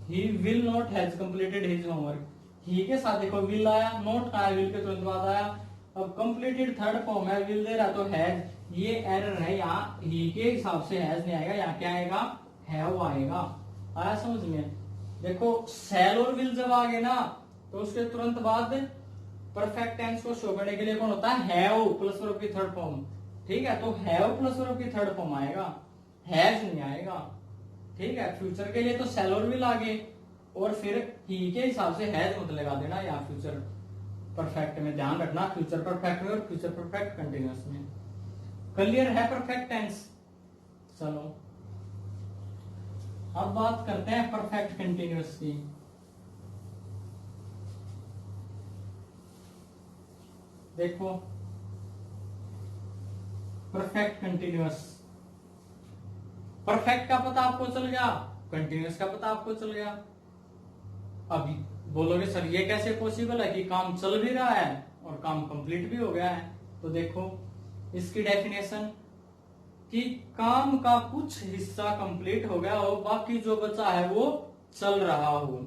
he will not has completed his homework। ही के साथ देखो विल आया, नोट का आया, विल के तुरंत बाद आया। अब कंप्लीटेड थर्ड फॉर्म है, विल दे रहा तो हैज, ये एरर है, यहाँ ही के हिसाब से हैज नहीं आएगा, यहाँ क्या आएगा, हैव आएगा। आया समझ में। देखो शैल और विल जब आ गए ना, तो उसके तुरंत बाद परफेक्ट टेंस को शो करने के लिए कौन होता है, हैव प्लस वर्ब की थर्ड फॉर्म। ठीक है, तो हैव प्लस वर्ब की थर्ड फॉर्म आएगा, हैज नहीं आएगा। ठीक है, फ्यूचर के लिए तो शैल और विल आ गए, और फिर ही के हिसाब से हैज मत लगा देना, या फ्यूचर परफेक्ट में ध्यान रखना, फ्यूचर परफेक्ट में और फ्यूचर परफेक्ट कंटिन्यूअस में। क्लियर है परफेक्ट टेंस। चलो अब बात करते हैं परफेक्ट कंटिन्यूअस की। देखो परफेक्ट कंटिन्यूअस, परफेक्ट का पता आपको चल गया, कंटिन्यूअस का पता आपको चल गया। अभी बोलोगे सर ये कैसे पॉसिबल है कि काम चल भी रहा है और काम कंप्लीट भी हो गया है, तो देखो इसकी डेफिनेशन, कि काम का कुछ हिस्सा कंप्लीट हो गया हो, बाकी जो बचा है वो चल रहा हो।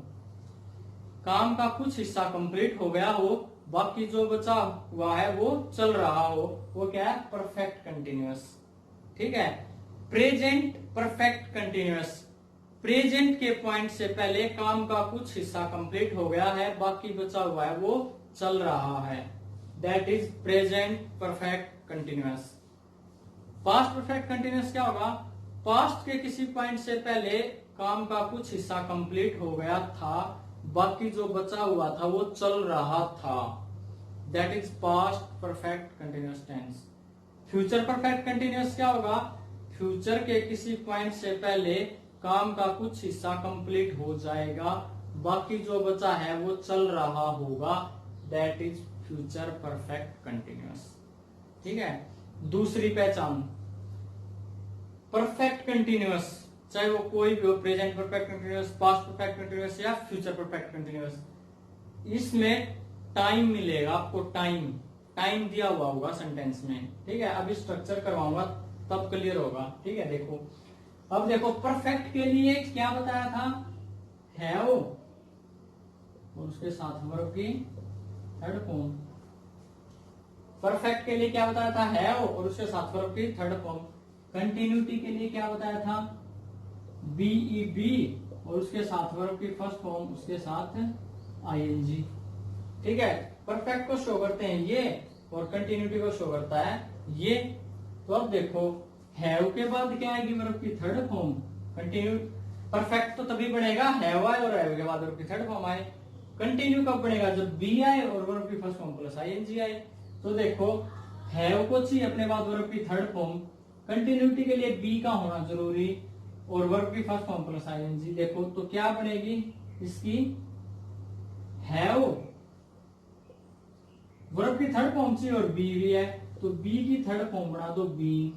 काम का कुछ हिस्सा कंप्लीट हो गया हो, बाकी जो बचा हुआ है वो चल रहा हो, वो क्या है, परफेक्ट कंटिन्यूअस। ठीक है, प्रेजेंट परफेक्ट कंटिन्यूअस, प्रेजेंट के पॉइंट से पहले काम का कुछ हिस्सा कंप्लीट हो गया है, बाकी बचा हुआ है वो चल रहा है, that is present perfect continuous. Past perfect continuous क्या होगा, पास्ट के किसी पॉइंट से पहले काम का कुछ हिस्सा कंप्लीट हो गया था, बाकी जो बचा हुआ था वो चल रहा था, that is past perfect continuous tense. Future perfect continuous क्या होगा, फ्यूचर के किसी पॉइंट से पहले काम का कुछ हिस्सा कंप्लीट हो जाएगा, बाकी जो बचा है वो चल रहा होगा, that is future perfect continuous. ठीक है, दूसरी पहचान परफेक्ट कंटिन्यूअस, चाहे वो कोई भी हो, present perfect continuous, past perfect continuous या फ्यूचर परफेक्ट कंटिन्यूअस, इसमें टाइम मिलेगा आपको, टाइम दिया हुआ होगा सेंटेंस में। ठीक है, अभी स्ट्रक्चर करवाऊंगा तब क्लियर होगा। ठीक है, देखो अब देखो परफेक्ट के लिए क्या बताया था, हैव और उसके साथ वर्ब की थर्ड फॉर्म। परफेक्ट के लिए क्या बताया था, हैव और उसके साथ वर्ब की थर्ड फॉर्म। कंटिन्यूटी के लिए क्या बताया था, बी और उसके साथ वर्ब की फर्स्ट फॉर्म, उसके साथ आईएनजी। ठीक है, परफेक्ट को शो करते हैं ये और कंटिन्यूटी को शो करता है ये। तो अब देखो हैव के बाद क्या आएगी, वर्ब की थर्ड फॉर्म। कंटिन्यू परफेक्ट तो तभी बनेगा हैव आए और हैव के बाद वर्ब की थर्ड फॉर्म आए। कंटिन्यू कब बनेगा, जब बी आए और वर्ब की फर्स्ट फॉर्म प्लस आईएनजी आए। तो देखो हैव को चाहिए अपने बाद वर्ब की थर्ड फॉर्म, कंटिन्यूटी के लिए बी का होना जरूरी और वर्ब की फर्स्ट फॉर्म प्लस आईएनजी। देखो तो क्या बनेगी इसकी, हैव वर्ब की थर्ड फॉर्म चाहिए और बी भी है, तो बी की थर्ड फॉर्म बना दो बीन,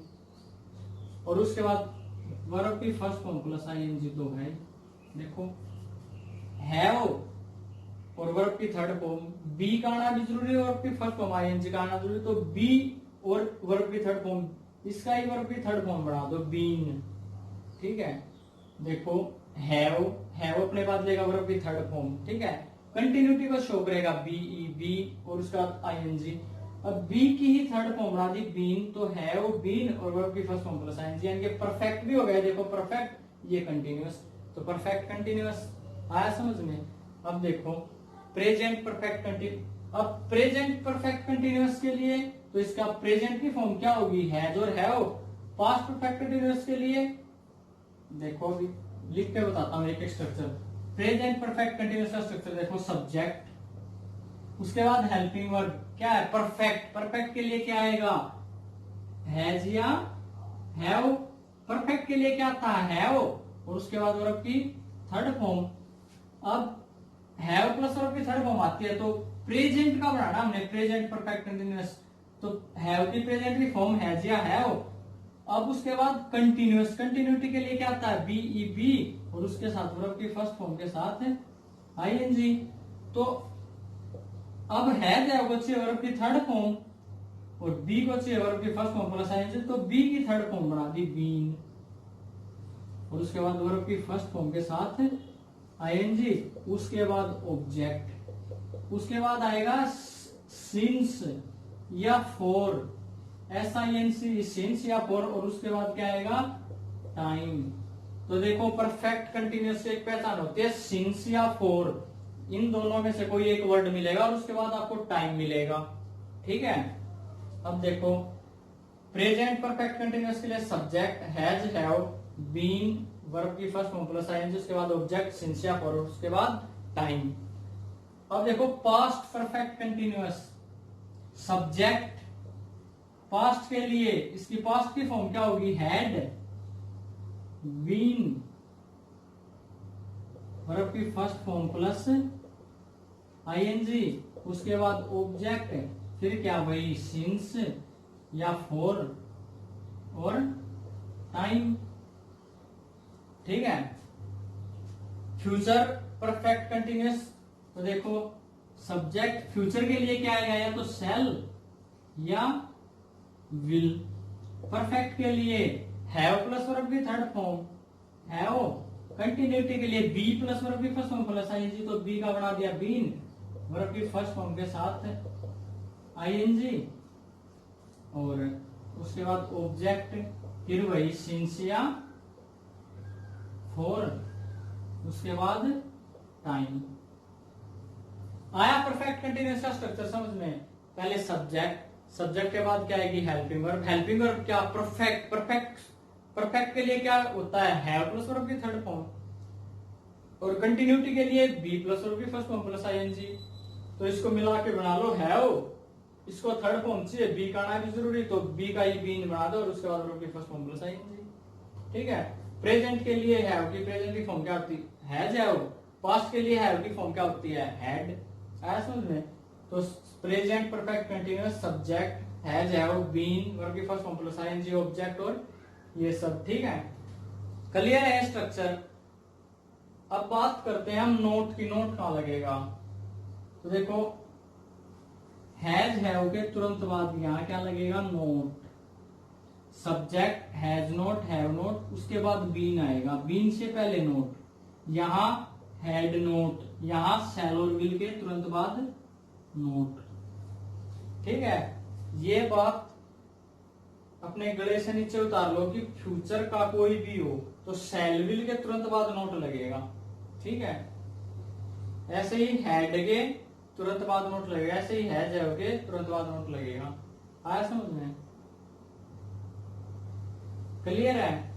और उसके बाद वर्ब की फर्स्ट फॉर्म प्लस आईएनजी तो है। देखो हैव और वर्ब की थर्ड फॉर्म बी का आना भी जरूरी है, वर्ब की फर्स्ट फॉर्म आईएनजी का आना जरूरी, तो बी और वर्ब की थर्ड फॉर्म, इसका ही वर्ब की थर्ड फॉर्म बना दो बीन। ठीक है, देखो हैव, हैव अपने बाद लेगा वर्ब की थर्ड फॉर्म। ठीक है, कंटिन्यूटी को शो करेगा बी ई बी और उसका आईएनजी। अब बी की ही थर्ड फॉर्म बना दी बीन, तो हैव बीन और वर्ब की फर्स्ट फॉर्म प्लस आईएनजी, यानी कि परफेक्ट भी हो गया। देखो परफेक्ट, ये कंटीन्यूअस, तो परफेक्ट कंटीन्यूअस आया समझ में। अब देखो प्रेजेंट परफेक्ट कंटीन्यूअस, अब प्रेजेंट परफेक्ट कंटीन्यूअस के लिए तो इसका प्रेजेंट की फॉर्म क्या होगी, हैज और हैव। पास्ट परफेक्ट कंटीन्यूअस के लिए देखो अभी लिख के बताता हूं एक स्ट्रक्चर। प्रेजेंट परफेक्ट कंटीन्यूअस का स्ट्रक्चर देखो, सब्जेक्ट, उसके बाद हेल्पिंग वर्ब क्या है परफेक्ट, परफेक्ट के लिए क्या आएगा हैज या हैव, परफेक्ट के लिए क्या था हैव, और उसके बाद वर्ब की थर्ड फॉर्म। अब हैव प्लस वर्ब की थर्ड फॉर्म आती है, तो प्रेजेंट का बनाना हमने, प्रेजेंट परफेक्ट कंटीन्यूअस, तो हैव की प्रेजेंट की फॉर्म हैज या हैव। अब उसके बाद कंटीन्यूअस, कंटिन्यूटी के लिए क्या आता है बी ई बी, और उसके साथ वर्ब की फर्स्ट फॉर्म के साथ आईएनजी। तो अब हैज है को चाहिए वर्ब की थर्ड फॉर्म, और बी को चाहिए वर्ब की फर्स्ट फॉर्म प्लस आईएनजी, तो बी की थर्ड फॉर्म बना दी बीन, और उसके बाद वर्ब की फर्स्ट फॉर्म के साथ आईएनजी, उसके बाद ऑब्जेक्ट, उसके बाद आएगा सिंस या फॉर, SINC सिंस या फॉर, और उसके बाद क्या आएगा टाइम। तो देखो परफेक्ट कंटीन्यूअस की एक पहचान होती है सिंस या फॉर, इन दोनों में से कोई एक वर्ड मिलेगा और उसके बाद आपको टाइम मिलेगा। ठीक है, अब देखो प्रेजेंट परफेक्ट कंटीन्यूअस के लिए subject has have been, verb की फर्स्ट फॉर्म प्लस आईएनजी, उसके बाद ऑब्जेक्ट सिंस या फॉर, उसके बाद टाइम। अब देखो past perfect continuous, subject past के लिए इसकी पास्ट की फॉर्म क्या होगी हैड बीन, वर्ब की फर्स्ट फॉर्म प्लस आईएनजी, उसके बाद ऑब्जेक्ट, फिर क्या वही सिंस या फॉर और टाइम। ठीक है, फ्यूचर परफेक्ट कंटीन्यूअस, तो देखो सब्जेक्ट फ्यूचर के लिए क्या आएगा, या तो सेल या विल। परफेक्ट के लिए हैव प्लस वर्ब की थर्ड फॉर्म हैव, कंटिन्यूटी के लिए बी प्लस वर्ब की फर्स्ट फॉर्म प्लस आईएनजी, तो बी का बना दिया बीन, वर्ब की फर्स्ट फॉर्म के साथ आईएनजी, और उसके बाद ऑब्जेक्ट, फिर वही सिंस या फॉर, उसके बाद टाइम। आया परफेक्ट कंटीन्यूअस का स्ट्रक्चर समझ में। पहले सब्जेक्ट, सब्जेक्ट के बाद क्या आएगी हेल्पिंग वर्ब, हेल्पिंग वर्ब क्या परफेक्ट, परफेक्ट के लिए क्या होता है हैव प्लस वर्ब की थर्ड फॉर्म, और कंटिन्यूटी के लिए बी प्लस वर्ब की फर्स्ट फॉर्म प्लस आईएनजी। तो इसको मिला के बना लो हैव, इसको थर्ड फॉर्म चाहिए बी का आना भी जरूरी, तो बी का ही बीन बना दो, और उसके बाद वर्ब की फर्स्ट फॉर्म प्लस आईएनजी। ठीक है, प्रेजेंट के लिए हैव की प्रेजेंट की फॉर्म क्या होती है हैज हैव, पास्ट के लिए हैव की फॉर्म क्या होती है हैड। आया समझ में। तो present perfect continuous subject has have been, verb की first form plus ING, object और ये सब। ठीक है, क्लियर है स्ट्रक्चर। अब बात करते हैं हम नोट की, नोट कहां लगेगा। तो देखो हैज हैव के तुरंत बाद यहां क्या लगेगा note, subject has note have note, उसके बाद बीन आएगा, बीन से पहले नोट, यहां हैड नोट, यहां शैल और विल के तुरंत बाद नोट। ठीक है, ये बात अपने गले से नीचे उतार लो कि फ्यूचर का कोई भी हो तो शैल विल के तुरंत बाद नोट लगेगा। ठीक है, ऐसे ही हैड के तुरंत बाद नोट लगेगा, ऐसे ही हैज हैव के तुरंत बाद नोट लगेगा। आया समझ में, क्लियर है।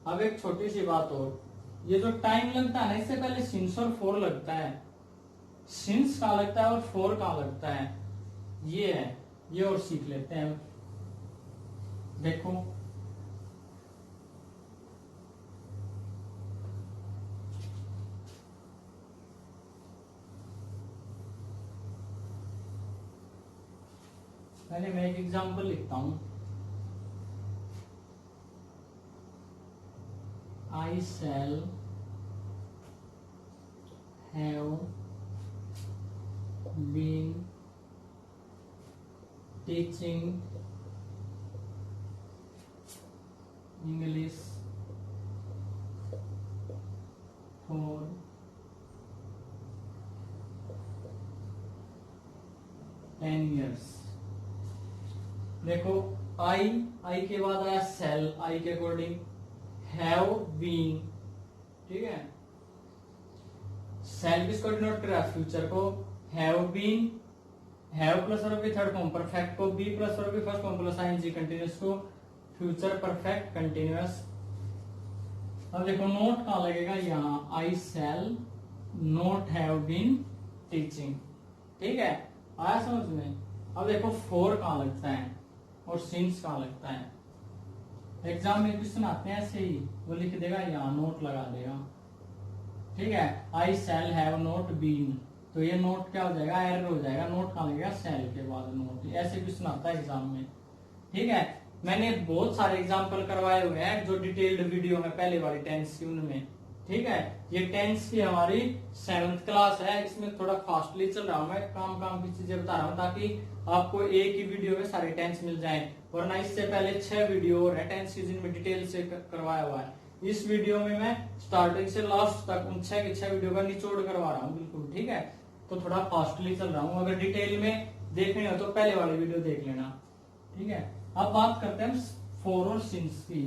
अब एक छोटी सी बात और, ये जो टाइम लगता है ना, इससे पहले सिंस और फोर लगता है, सिंस कहां लगता है और फोर कहां लगता है, ये है, ये और सीख लेते हैं। देखो पहले मैं एक एग्जांपल लिखता हूं। I shall have been teaching English for 10 years। देखो आई के बाद आया सेल, आई के अकॉर्डिंग हैव बीन, ठीक है। सेल किसको डिनोट कर रहा है, फ्यूचर को। Have been, have plus verb third form perfect को, be plus verb first form plus ING continuous को, फ्यूचर परफेक्ट कंटीन्यूअस। अब देखो नोट कहां लगेगा, यहाँ I shall not have been teaching, ठीक है, आया समझ में। अब देखो फोर कहां लगता है और सिंस कहां लगता है। एग्जाम में क्वेश्चन आते हैं ऐसे ही, वो लिख देगा यहाँ नोट लगा देगा, ठीक है। आई सेल हैव नोट बीन, तो ये नोट क्या हो जाएगा, एरर हो जाएगा, नोट कहां लगेगा, सेल के बाद नोट। ऐसे क्वेश्चन आता है एग्जाम में, ठीक है। मैंने बहुत सारे एग्जाम्पल करवाए हुए हैं जो डिटेल्ड वीडियो में पहले वाली टेंस की उनमें, ठीक है। ये टेंस की हमारी 7th क्लास है, इसमें थोड़ा फास्टली चल रहा हूं मैं, काम की चीजें बता रहा हूं ताकि आपको एक ही वीडियो में सारे टेंस मिल जाएं, वरना इससे पहले 6 वीडियो और है टेंस की जिनमें डिटेल से करवाया हुआ है। इस वीडियो में मैं स्टार्टिंग से लास्ट तक उन 6 के 6 वीडियो का निचोड़ करवा रहा हूँ बिल्कुल, ठीक है। तो थोड़ा फास्टली चल रहा हूँ, अगर डिटेल में देखने हो तो पहले वाली वीडियो देख लेना, ठीक है। अब बात करते हैं फोर और सिंस की।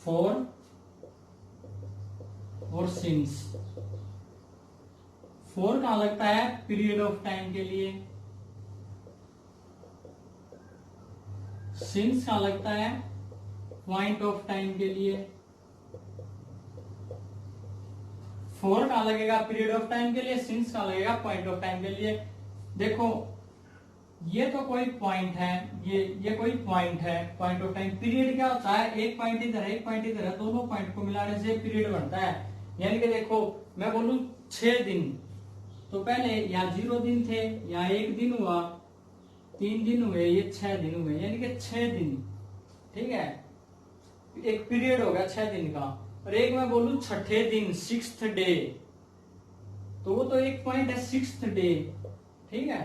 फोर और सिंस। फोर कहां लगता है, पीरियड ऑफ टाइम के लिए। सिंस कहां लगता है, पॉइंट ऑफ टाइम के लिए। फोर कहां लगेगा, पीरियड ऑफ टाइम के लिए, सिंस कहां लगेगा, पॉइंट ऑफ टाइम के लिए। देखो ये तो कोई पॉइंट है, ये कोई पॉइंट है, पॉइंट ऑफ टाइम। पीरियड क्या होता है, एक पॉइंट इधर है एक पॉइंट इधर है, दोनों पॉइंट को मिलाने से पीरियड बनता है। यानी कि देखो मैं बोलूं 6 दिन, तो पहले यहाँ 0 दिन थे, यहाँ 1 दिन हुआ, 3 दिन हुए, ये 6 दिन हुए, यानी कि 6 दिन, ठीक है। एक पीरियड हो गया 6 दिन का। और एक मैं बोलूं छठे दिन, 6th डे, तो वो तो एक पॉइंट है 6th डे, ठीक है।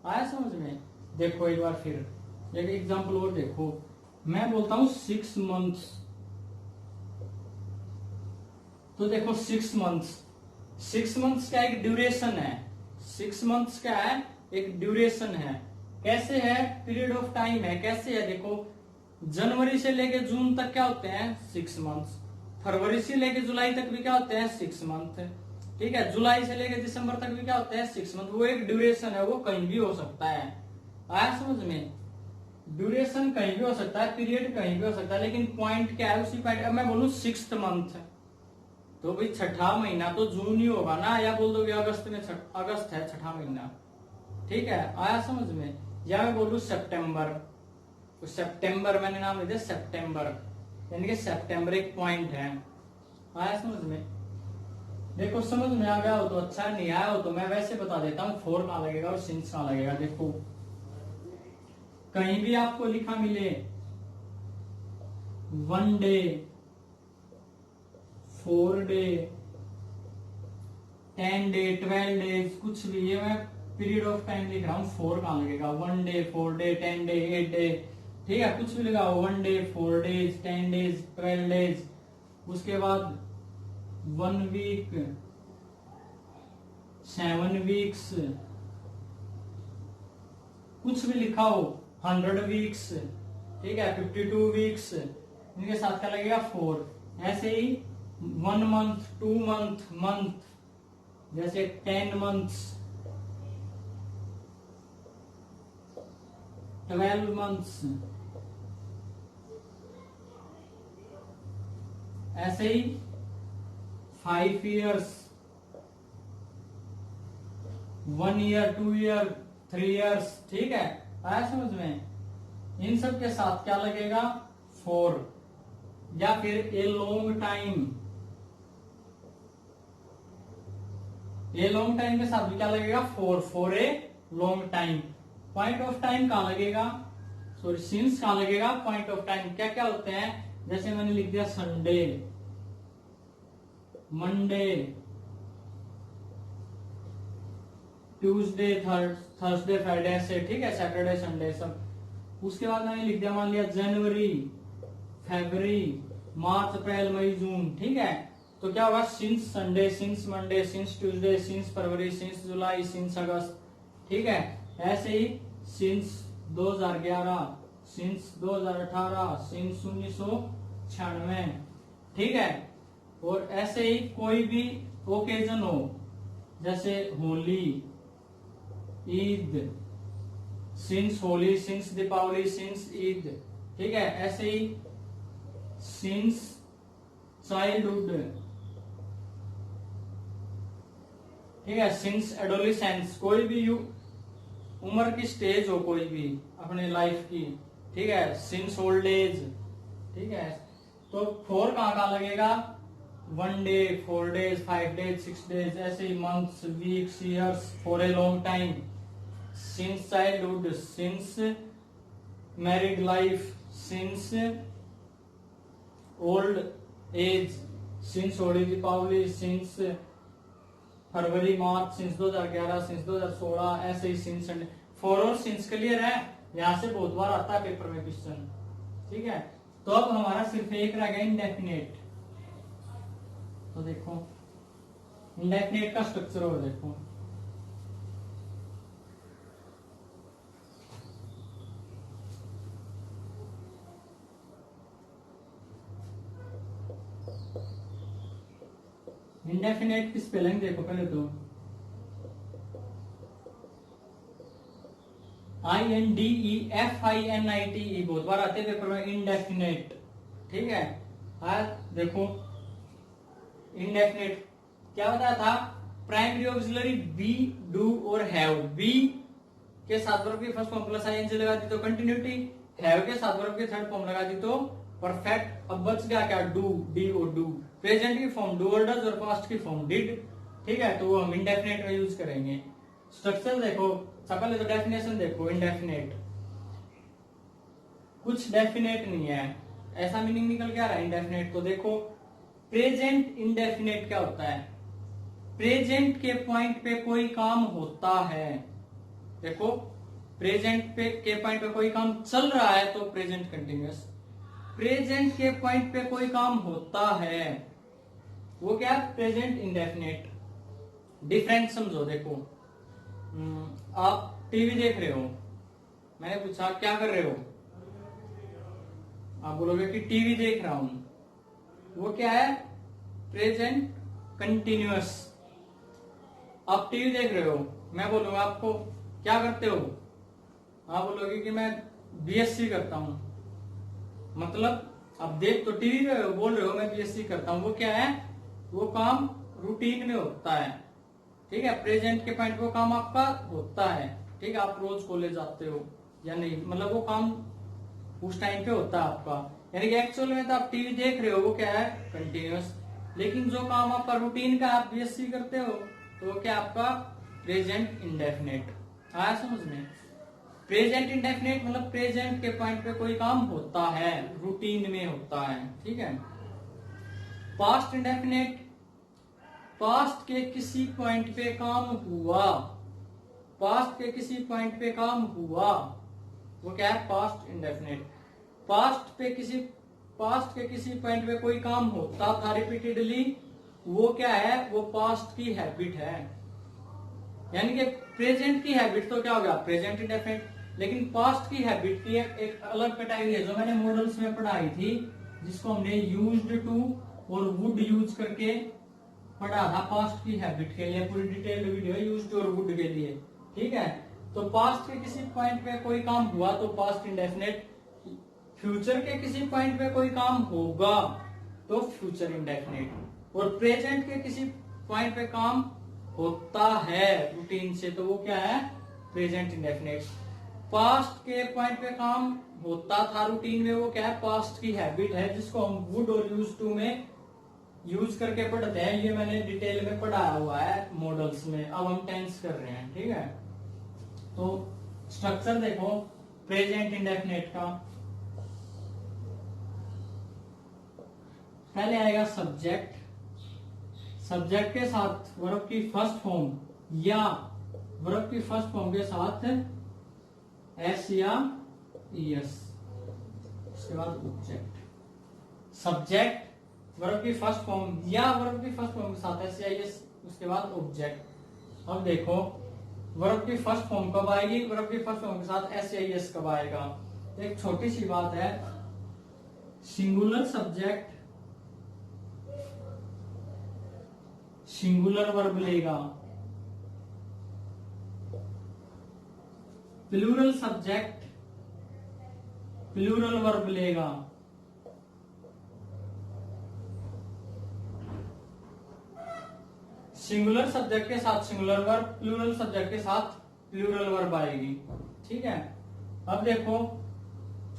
आया समझ में। देखो एक बार फिर एक एग्जांपल और देखो, मैं बोलता हूं 6 मंथ्स, तो देखो 6 मंथ्स, 6 मंथ्स का एक ड्यूरेशन है, 6 मंथ्स का है एक ड्यूरेशन है। कैसे है, पीरियड ऑफ टाइम है, कैसे है देखो, जनवरी से लेके जून तक क्या होते हैं 6 मंथ्स, फरवरी से लेके जुलाई तक भी क्या होते हैं 6 मंथ, ठीक है। जुलाई से लेके दिसंबर तक भी क्या होते हैं 6 मंथ। वो एक ड्यूरेशन है, वो कहीं भी हो सकता है, आया समझ में। ड्यूरेशन कहीं भी हो सकता है, पीरियड कहीं भी हो सकता है, लेकिन पॉइंट क्या है उसी पॉइंट। अब मैं बोलूं 6th मंथ, तो भाई छठा महीना तो जून ही होगा ना, या बोल दोगे अगस्त में, अगस्त है छठा महीना, ठीक है, आया समझ में। या मैं बोलूं सितंबर, तो सितंबर मैंने नाम ले दिया सितंबर, यानी कि सितंबर एक पॉइंट है, आया समझ में। देखो समझ में आ गया हो तो अच्छा, नहीं आया हो तो मैं वैसे बता देता हूँ फोर कहां लगेगा और सिंस कहां लगेगा। देखो कहीं भी आपको लिखा मिले 1 डे, 4 डे, 10 डे, 12 डेज, कुछ भी, ये मैं पीरियड ऑफ टाइम लिख रहा हूँ, फोर कहां लगेगा, 1 डे, 4 डे, 10 डे, 8 डे, ठीक है, कुछ भी लगा 1 डे, 4 डेज, 10 डेज, 12 डेज, उसके बाद 1 वीक, 7 वीक्स, कुछ भी लिखा हो, 100 वीक्स, ठीक है, 52 वीक्स, इनके साथ क्या लगेगा 4। ऐसे ही 1 मंथ, 2 मंथ, मंथ, जैसे 10 मंथ्स, 12 मंथ्स, ऐसे ही 5 years, 1 year, 2 year, 3 years, ठीक है, आया समझ में। इन सब के साथ क्या लगेगा 4। या फिर ए लॉन्ग टाइम, ये लॉन्ग टाइम के साथ भी क्या लगेगा, for a long time. Point of time कहां लगेगा, सॉरी सिंस कहां लगेगा, पॉइंट ऑफ टाइम क्या क्या होते हैं, जैसे मैंने लिख दिया Sunday, Monday, Tuesday, Thursday, Friday ऐसे, ठीक है, सैटरडे, संडे सब। उसके बाद मैंने लिख दिया, मान लिया जनवरी, फरवरी, मार्च, अप्रैल, मई, जून, ठीक है। तो क्या होगा, since Sunday, since Monday, since Tuesday, since February, since July, since August, ठीक है। ऐसे ही सिंस 2011, सिंस 2018, सिंस 1996, ठीक है। और ऐसे ही कोई भी ओकेजन हो, जैसे Holi, Eid, since Holi, since Deepawali, since Eid, ठीक है। ऐसे ही सिंस चाइल्डहुड, ठीक है, सिंस एडोलिसेंस, कोई भी उम्र की स्टेज हो कोई भी अपने लाइफ की, ठीक है, सिंस ओल्ड एज, ठीक है। तो फोर कहां कहां लगेगा, 1 डे, 4 डेज, 5 डेज, 6 डेज, ऐसे ही months, weeks, years, for a long time, since childhood, since married life, since old age, since Holi Deepawali, since February March, since 2011, since 2016, ऐसे ही सिंस संडे। फोर और सिंस क्लियर है, यहां से बहुत बार आता है पेपर में क्वेश्चन, ठीक है। तो अब हमारा सिर्फ एक रह गया इंडेफिनेट। तो देखो इंडेफिनेट का स्ट्रक्चर और देखो, इंडेफिनेट की स्पेलिंग देखो पहले तो, INDEFINITE बहुत बार आते हैं पेपर में, इंडेफिनेट, ठीक है। आज देखो इंडेफिनेट क्या बताया था, प्राइमरी ऑक्सिलरी बी, डू और हैव। बी के साथ वर्ब की फर्स्ट फॉर्म प्लस आईएनजी लगा दी तो कंटिन्यूटी, हैव के साथ वर्ब की थर्ड फॉर्म लगा दी तो परफेक्ट। अब बच गया क्या, डू, डी और डू। प्रेजेंट की फॉर्म डू और डज और पास्ट की फॉर्म डिड, ठीक है। तो वो हम इंडेफिनेट में यूज करेंगे। स्ट्रक्चर देखो, पहले तो डेफिनेशन देखो, इंडेफिनेट कुछ डेफिनेट नहीं है, ऐसा मीनिंग निकल क्या रहा है इंडेफिनेट। तो देखो प्रेजेंट इंडेफिनेट क्या होता है, प्रेजेंट के पॉइंट पे कोई काम होता है। देखो प्रेजेंट पे के पॉइंट पे कोई काम चल रहा है तो प्रेजेंट कंटिन्यूअस, प्रेजेंट के पॉइंट पे कोई काम होता है वो क्या है, प्रेजेंट इंडेफिनेट। डिफरेंस समझो, देखो आप टीवी देख रहे हो, मैंने पूछा क्या कर रहे हो, आप बोलोगे कि टीवी देख रहा हूं, वो क्या है, प्रेजेंट कंटिन्यूअस। आप टीवी देख रहे हो, मैं बोलूंगा आपको क्या करते हो, आप बोलोगे कि मैं बीएससी करता हूं, मतलब आप देख तो टीवी रहे हो, बोल रहे हो मैं बीएससी करता हूं, वो क्या है, वो काम रूटीन में होता है, ठीक है। प्रेजेंट के पॉइंट वो काम आपका होता है, ठीक है। आप रोज कॉलेज आते हो या नहीं, मतलब वो काम उस टाइम पे होता है आपका, यानी कि एक्चुअल में तो आप टीवी देख रहे हो, वो क्या है, कंटिन्यूअस। लेकिन जो काम आपका रूटीन का, आप बीएससी करते हो तो वो क्या आपका प्रेजेंट इंडेफिनेट। आया समझ में, प्रेजेंट इंडेफिनेट मतलब प्रेजेंट के पॉइंट पे कोई काम होता है, रूटीन में होता है, ठीक है। पास्ट इंडेफिनेट, पास्ट के किसी पॉइंट पे काम हुआ, पास्ट के किसी पॉइंट पे काम हुआ, वो क्या है, पास्ट इंडेफिनेट। पास्ट के किसी पॉइंट पे कोई काम होता था रिपीटेडली, वो क्या है, वो पास्ट की हैबिट है। यानी कि प्रेजेंट की हैबिट तो क्या हो गया, प्रेजेंट इंडेफिनेट, लेकिन पास्ट की हैबिट की एक अलग कैटेगरी है जो मैंने मॉडल्स में पढ़ाई थी, जिसको हमने यूज्ड टू और वुड यूज करके पढ़ा था। पास्ट की हैबिट के लिए पूरी डिटेल वीडियो है यूज्ड और वुड के लिए, ठीक है। तो पास्ट के किसी पॉइंट पे कोई काम हुआ तो पास्ट इंडेफिनेट, फ्यूचर के किसी पॉइंट पे कोई काम होगा तो फ्यूचर इंडेफिनेट, और प्रेजेंट के किसी पॉइंट पे काम होता है रूटीन से तो वो क्या है, प्रेजेंट इंडेफिनेट। पास्ट के पॉइंट पे काम होता था रूटीन में, वो क्या है, पास्ट की हैबिट है, जिसको हम वुड और यूज टू में यूज करके पढ़ते हैं, ये मैंने डिटेल में पढ़ाया हुआ है मॉडल्स में। अब हम टेंस कर रहे हैं, ठीक है। तो स्ट्रक्चर देखो प्रेजेंट इंडेफिनिट का। पहले आएगा सब्जेक्ट, सब्जेक्ट के साथ वर्ब की फर्स्ट फॉर्म या वर्ब की फर्स्ट फॉर्म के साथ एस या ईएस, उसके बाद ऑब्जेक्ट। सब्जेक्ट वर्ब की फर्स्ट फॉर्म या वर्ब की फर्स्ट फॉर्म के साथ एस या ईएस, उसके बाद ऑब्जेक्ट। अब देखो वर्ब की फर्स्ट फॉर्म कब आएगी, वर्ब की फर्स्ट फॉर्म के साथ एस या ईएस कब आएगा। एक छोटी सी बात है, सिंगुलर सब्जेक्ट सिंगुलर वर्ब लेगा, प्लूरल सब्जेक्ट प्लूरल वर्ब लेगा। सिंगुलर सब्जेक्ट के साथ सिंगुलर वर्ब, प्लूरल सब्जेक्ट के साथ प्लूरल वर्ब आएगी, ठीक है। अब देखो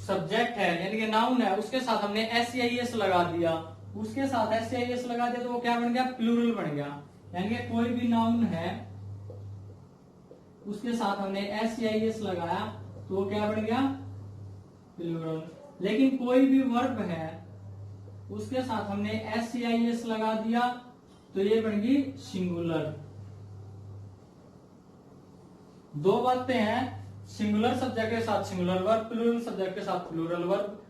सब्जेक्ट है यानी कि नाउन है, उसके साथ हमने एस या ईएस लगा दिया, उसके साथ एस या ईएस लगा दिया तो वो क्या बन गया, प्लूरल बन गया। यानी कि कोई भी नाउन है उसके साथ हमने एस या ईएस लगाया तो वो क्या बन गया, प्लूरल। लेकिन कोई भी वर्ब है उसके साथ हमने एस या ईएस लगा दिया तो ये बन गई सिंगुलर। दो बातें हैं, सिंगुलर सब्जेक्ट के साथ सिंगुलर वर्ब, प्लूरल सब्जेक्ट के साथ प्लूरल वर्ब।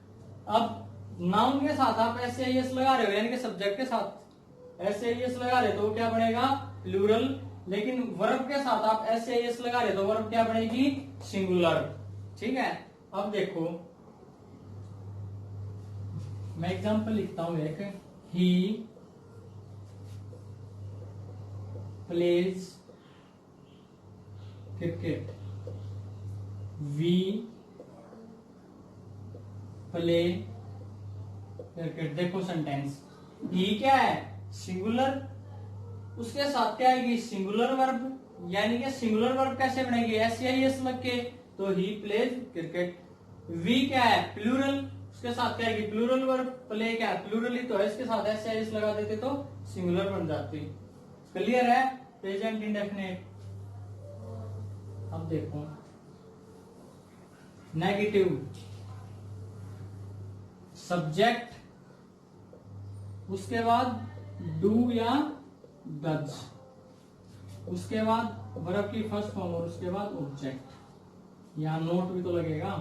अब नाउन के साथ आप एस या ईएस लगा रहे हो यानी कि सब्जेक्ट के साथ एस या ईएस लगा रहे हो तो वो क्या बनेगा, प्लूरल। लेकिन वर्ब के साथ आप एस या ईएस लगा रहे हो तो वर्ब क्या बनेगी, सिंगुलर, ठीक है। अब देखो मैं एग्जांपल लिखता हूं एक, he plays cricket, we play cricket. देखो सेंटेंस, ही क्या है, सिंगुलर, उसके साथ क्या आएगी, सिंगुलर वर्ब। यानी कि सिंगुलर वर्ब कैसे बनेगी, एस या ईएस लग के, तो ही प्लेज क्रिकेट। वी क्या है, प्लूरल, उसके साथ क्या आएगी, प्लूरल वर्ब। प्ले क्या है, प्लूरल ही तो है, इसके साथ एस या ईएस लगा देते तो सिंगुलर बन जाती। क्लियर है, प्रेजेंट इंडेफिनिट। अब देखो नेगेटिव, सब्जेक्ट उसके बाद डू या डज, उसके बाद वर्ब की फर्स्ट फॉर्म और उसके बाद ऑब्जेक्ट। यहां नोट भी तो लगेगा।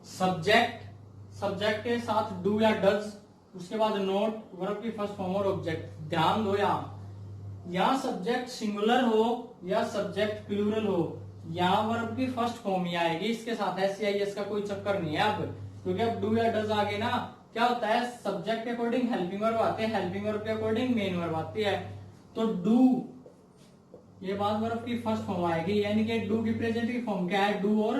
सब्जेक्ट के साथ डू या डज, उसके बाद नोट, वर्ब की फर्स्ट फॉर्म और ऑब्जेक्ट। ध्यान दो यहां सब्जेक्ट सिंगुलर हो या सब्जेक्ट प्लूरल हो, यहां वर्ब की फर्स्ट फॉर्म ही आएगी, इसके साथ एस या ईएस का कोई चक्कर नहीं है। अब क्योंकि अब डू या डज आगे ना, क्या होता है, सब्जेक्ट के अकॉर्डिंग हेल्पिंग वर्ब आते हैं, हेल्पिंग वर्ब के अकॉर्डिंग मेन वर्ब आती है। तो डू ये बाद वर्ब की फर्स्ट फॉर्म आएगी, यानी कि डू की प्रेजेंट की फॉर्म क्या है, डू और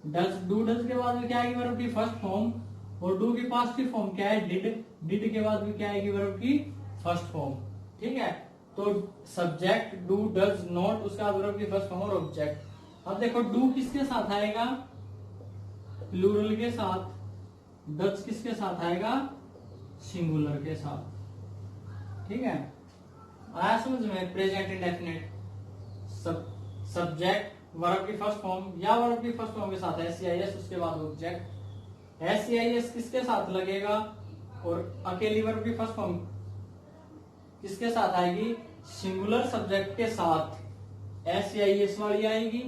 डज। डू डज के बाद में क्या आएगी, वर्ब की फर्स्ट फॉर्म। और डू की पास्ट की फॉर्म क्या है, डिड। डिड के बाद में क्या आएगी, वर्ब की फर्स्ट फॉर्म, ठीक है। तो सब्जेक्ट डू डज नॉट, उसके बाद वर्ब की फर्स्ट फॉर्म और ऑब्जेक्ट। अब देखो डू किसके साथ आएगा, प्लूरल के साथ। डज किसके साथ आएगा, सिंगुलर के साथ, ठीक है। आया समझ में, प्रेजेंट इंडेफिनिट। सब्जेक्ट वर्ब की फर्स्ट फॉर्म या वर्ब की फर्स्ट फॉर्म के साथ एस या ईएस, उसके बाद ऑब्जेक्ट। एस या ईएस किसके साथ लगेगा, और अकेली वर्ब की फर्स्ट फॉर्म किसके साथ आएगी, सिंगुलर सब्जेक्ट के साथ एस या ईएस वाली आएगी,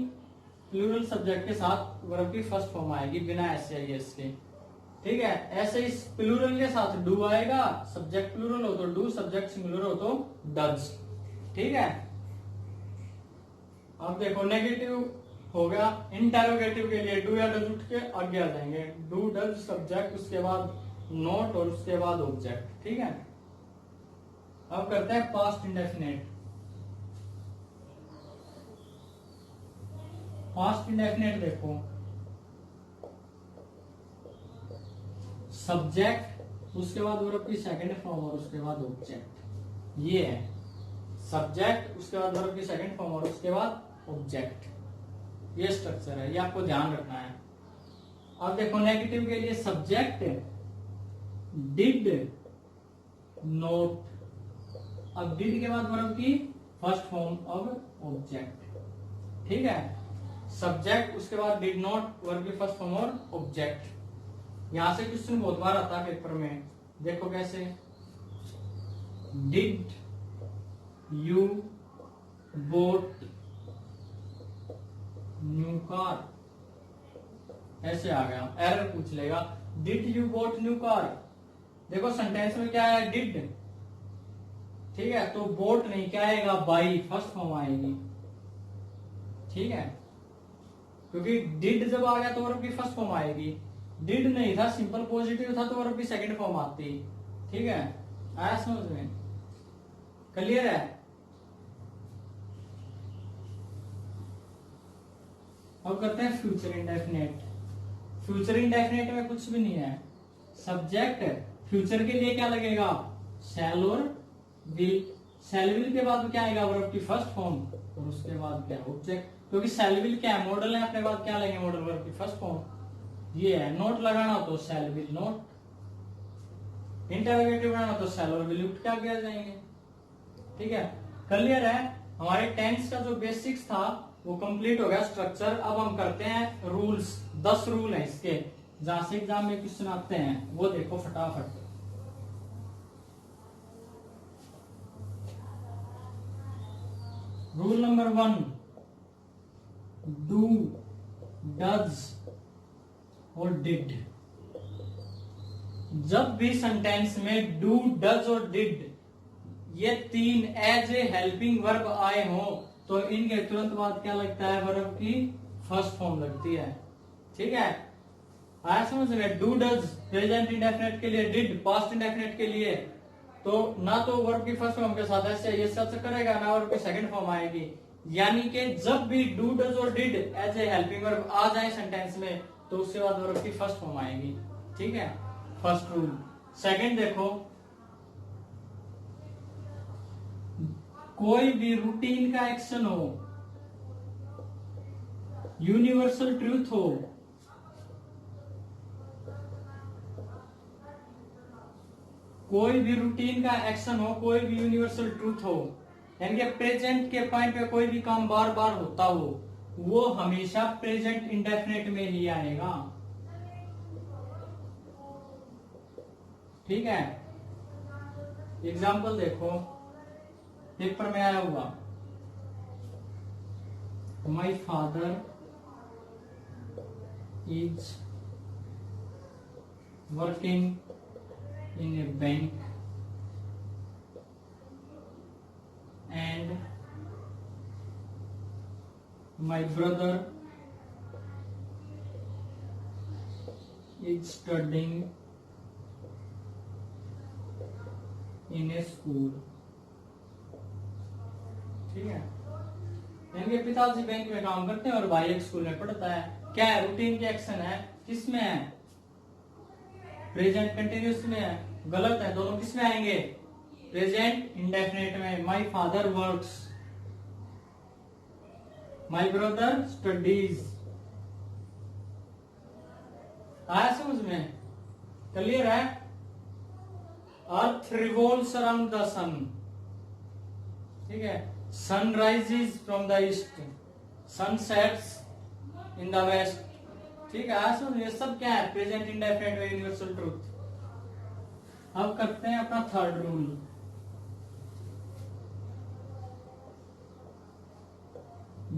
प्लूरल सब्जेक्ट के साथ वर्ब की फर्स्ट फॉर्म आएगी बिना एस या ईएस के, ठीक है। ऐसे इस प्लूरल के साथ डू आएगा, सब्जेक्ट प्लूरल हो तो डू, सब्जेक्ट सिंगुलर हो तो डज, ठीक है। अब देखो नेगेटिव हो गया, इंटेरोगेटिव के लिए डू या डज उठ के आगे आ जाएंगे, डू डज सब्जेक्ट, उसके बाद नोट और उसके बाद ऑब्जेक्ट, ठीक है। अब करते हैं पास्ट इंडेफिनिट। पास्ट इंडेफिनिट देखो, सब्जेक्ट उसके बाद वर्ब की सेकंड फॉर्म और उसके बाद ऑब्जेक्ट। ये है सब्जेक्ट, उसके बाद वर्ब की सेकंड फॉर्म और उसके बाद ऑब्जेक्ट। ये स्ट्रक्चर है, ये आपको ध्यान रखना है। अब देखो नेगेटिव के लिए सब्जेक्ट डिड नॉट। अब डिड के बाद वर्ब की फर्स्ट फॉर्म ऑफ ऑब्जेक्ट, ठीक है, सब्जेक्ट, उसके बाद डिड नॉट, वर्ब की फर्स्ट फॉर्म और ऑब्जेक्ट। यहां से क्वेश्चन बहुत बार आता है पेपर में, देखो कैसे, did you boat new car, ऐसे आ गया, एरर पूछ लेगा, did you boat new car. देखो सेंटेंस में क्या है, डिड, ठीक है, तो बोट नहीं, क्या आएगा, बाई, फर्स्ट फॉर्म आएगी, ठीक है, क्योंकि डिड जब आ गया तो वर्ब की फर्स्ट फॉर्म आएगी, डिड नहीं था, सिंपल पॉजिटिव था, तो वर्ब की सेकंड फॉर्म आती, ठीक है, आया समझ में, क्लियर है। अब करते हैं फ्यूचर इंडेफिनेट। फ्यूचर इंडेफिनेट में कुछ भी नहीं है, सब्जेक्ट, फ्यूचर के लिए क्या लगेगा, शैल और विल, शैल विल के बाद क्या आएगा, वर्ब की फर्स्ट फॉर्म, और उसके बाद क्या, ऑब्जेक्ट, क्योंकि शैल विल क्या है, मॉडल है, अपने बाद क्या लेंगे, मॉडल, वर्ब की फर्स्ट फॉर्म, ये है, नोट लगाना तो शैल विल नोट, इंटरोगेटिव बनाना तो शैल और विल उठ के आगे आ जाएंगे, ठीक है, क्लियर है। हमारे टेंस का जो बेसिक्स था वो कंप्लीट हो गया, स्ट्रक्चर। अब हम करते हैं रूल्स, 10 रूल हैं इसके, जहां से एग्जाम में क्वेश्चन आते हैं, वो देखो फटाफट। रूल नंबर 1, डू, डज और डिड। जब भी सेंटेंस में डू, डज और डिड ये तीन एज ए हेल्पिंग वर्ब आए हो तो इनके तुरंत बाद क्या लगता है, वर्ब की फर्स्ट फॉर्म लगती है, ठीक है, आया समझ में। डू डज प्रेजेंट इंडेफिनिट के लिए, डिड पास्ट इंडेफिनिट के लिए, तो ना तो वर्ब की फर्स्ट फॉर्म के साथ ऐसे ये सच करेगा, ना वर्ब की सेकंड फॉर्म आएगी, यानी कि जब भी डू डज और did as a helping verb आ जाए सेंटेंस में तो उसके बाद वर्ब की फर्स्ट फॉर्म आएगी, ठीक है, फर्स्ट रूल। सेकंड देखो, कोई भी रूटीन का एक्शन हो, यूनिवर्सल ट्रूथ हो, कोई भी रूटीन का एक्शन हो, कोई भी यूनिवर्सल ट्रूथ हो, यानी कि प्रेजेंट के पॉइंट पे कोई भी काम बार बार होता हो, वो हमेशा प्रेजेंट इंडेफिनिट में ही आएगा, ठीक है। एग्जाम्पल देखो, पेपर में आया हुआ, my father is working in a bank and my brother is studying in a school, ठीक है, यानी कि पिताजी बैंक में काम करते हैं और भाई एक स्कूल में पढ़ता है, क्या है, रूटीन के एक्शन है, किसमें है, प्रेजेंट कंटिन्यूस में है, गलत है, दोनों किस में आएंगे, प्रेजेंट इंडेफिनिट में। My father works, my brother studies, आया समझ में, क्लियर है। Earth revolves around the sun, ठीक है, sun rises from the east, sun sets in the west, ठीक है, समझ, ये सब क्या है, प्रेजेंट इंडेफिनिट में यूनिवर्सल ट्रूथ। अब करते हैं अपना थर्ड रूल।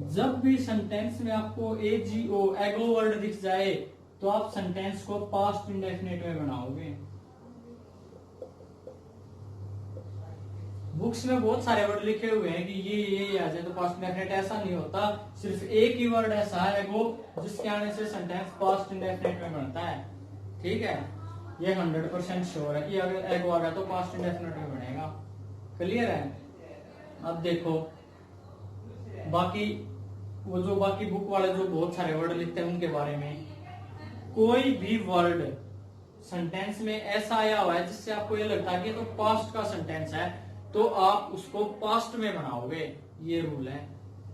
जब भी सेंटेंस में आपको एजीओ, एगो वर्ड दिख जाए तो आप सेंटेंस को पास्ट इंडेफिनिट में बनाओगे। बुक्स में बहुत सारे वर्ड लिखे हुए हैं कि ये आ जाए तो पास्ट इंडेफिनिट, ऐसा नहीं होता, सिर्फ एक ही वर्ड ऐसा है एगो जिसके आने से सेंटेंस पास्ट इंडेफिनिट में बनता है, ठीक है, ये 100% श्योर है कि अगर एगो आ गया तो पास्ट इंडेफिनिट में बनेगा, क्लियर है। अब देखो बाकी वो जो बाकी बुक वाले जो बहुत सारे वर्ड लिखते हैं उनके बारे में, कोई भी वर्ड सेंटेंस में ऐसा आया हुआ है जिससे आपको ये लगता है कि तो पास्ट का सेंटेंस है तो आप उसको पास्ट में बनाओगे, ये रूल है,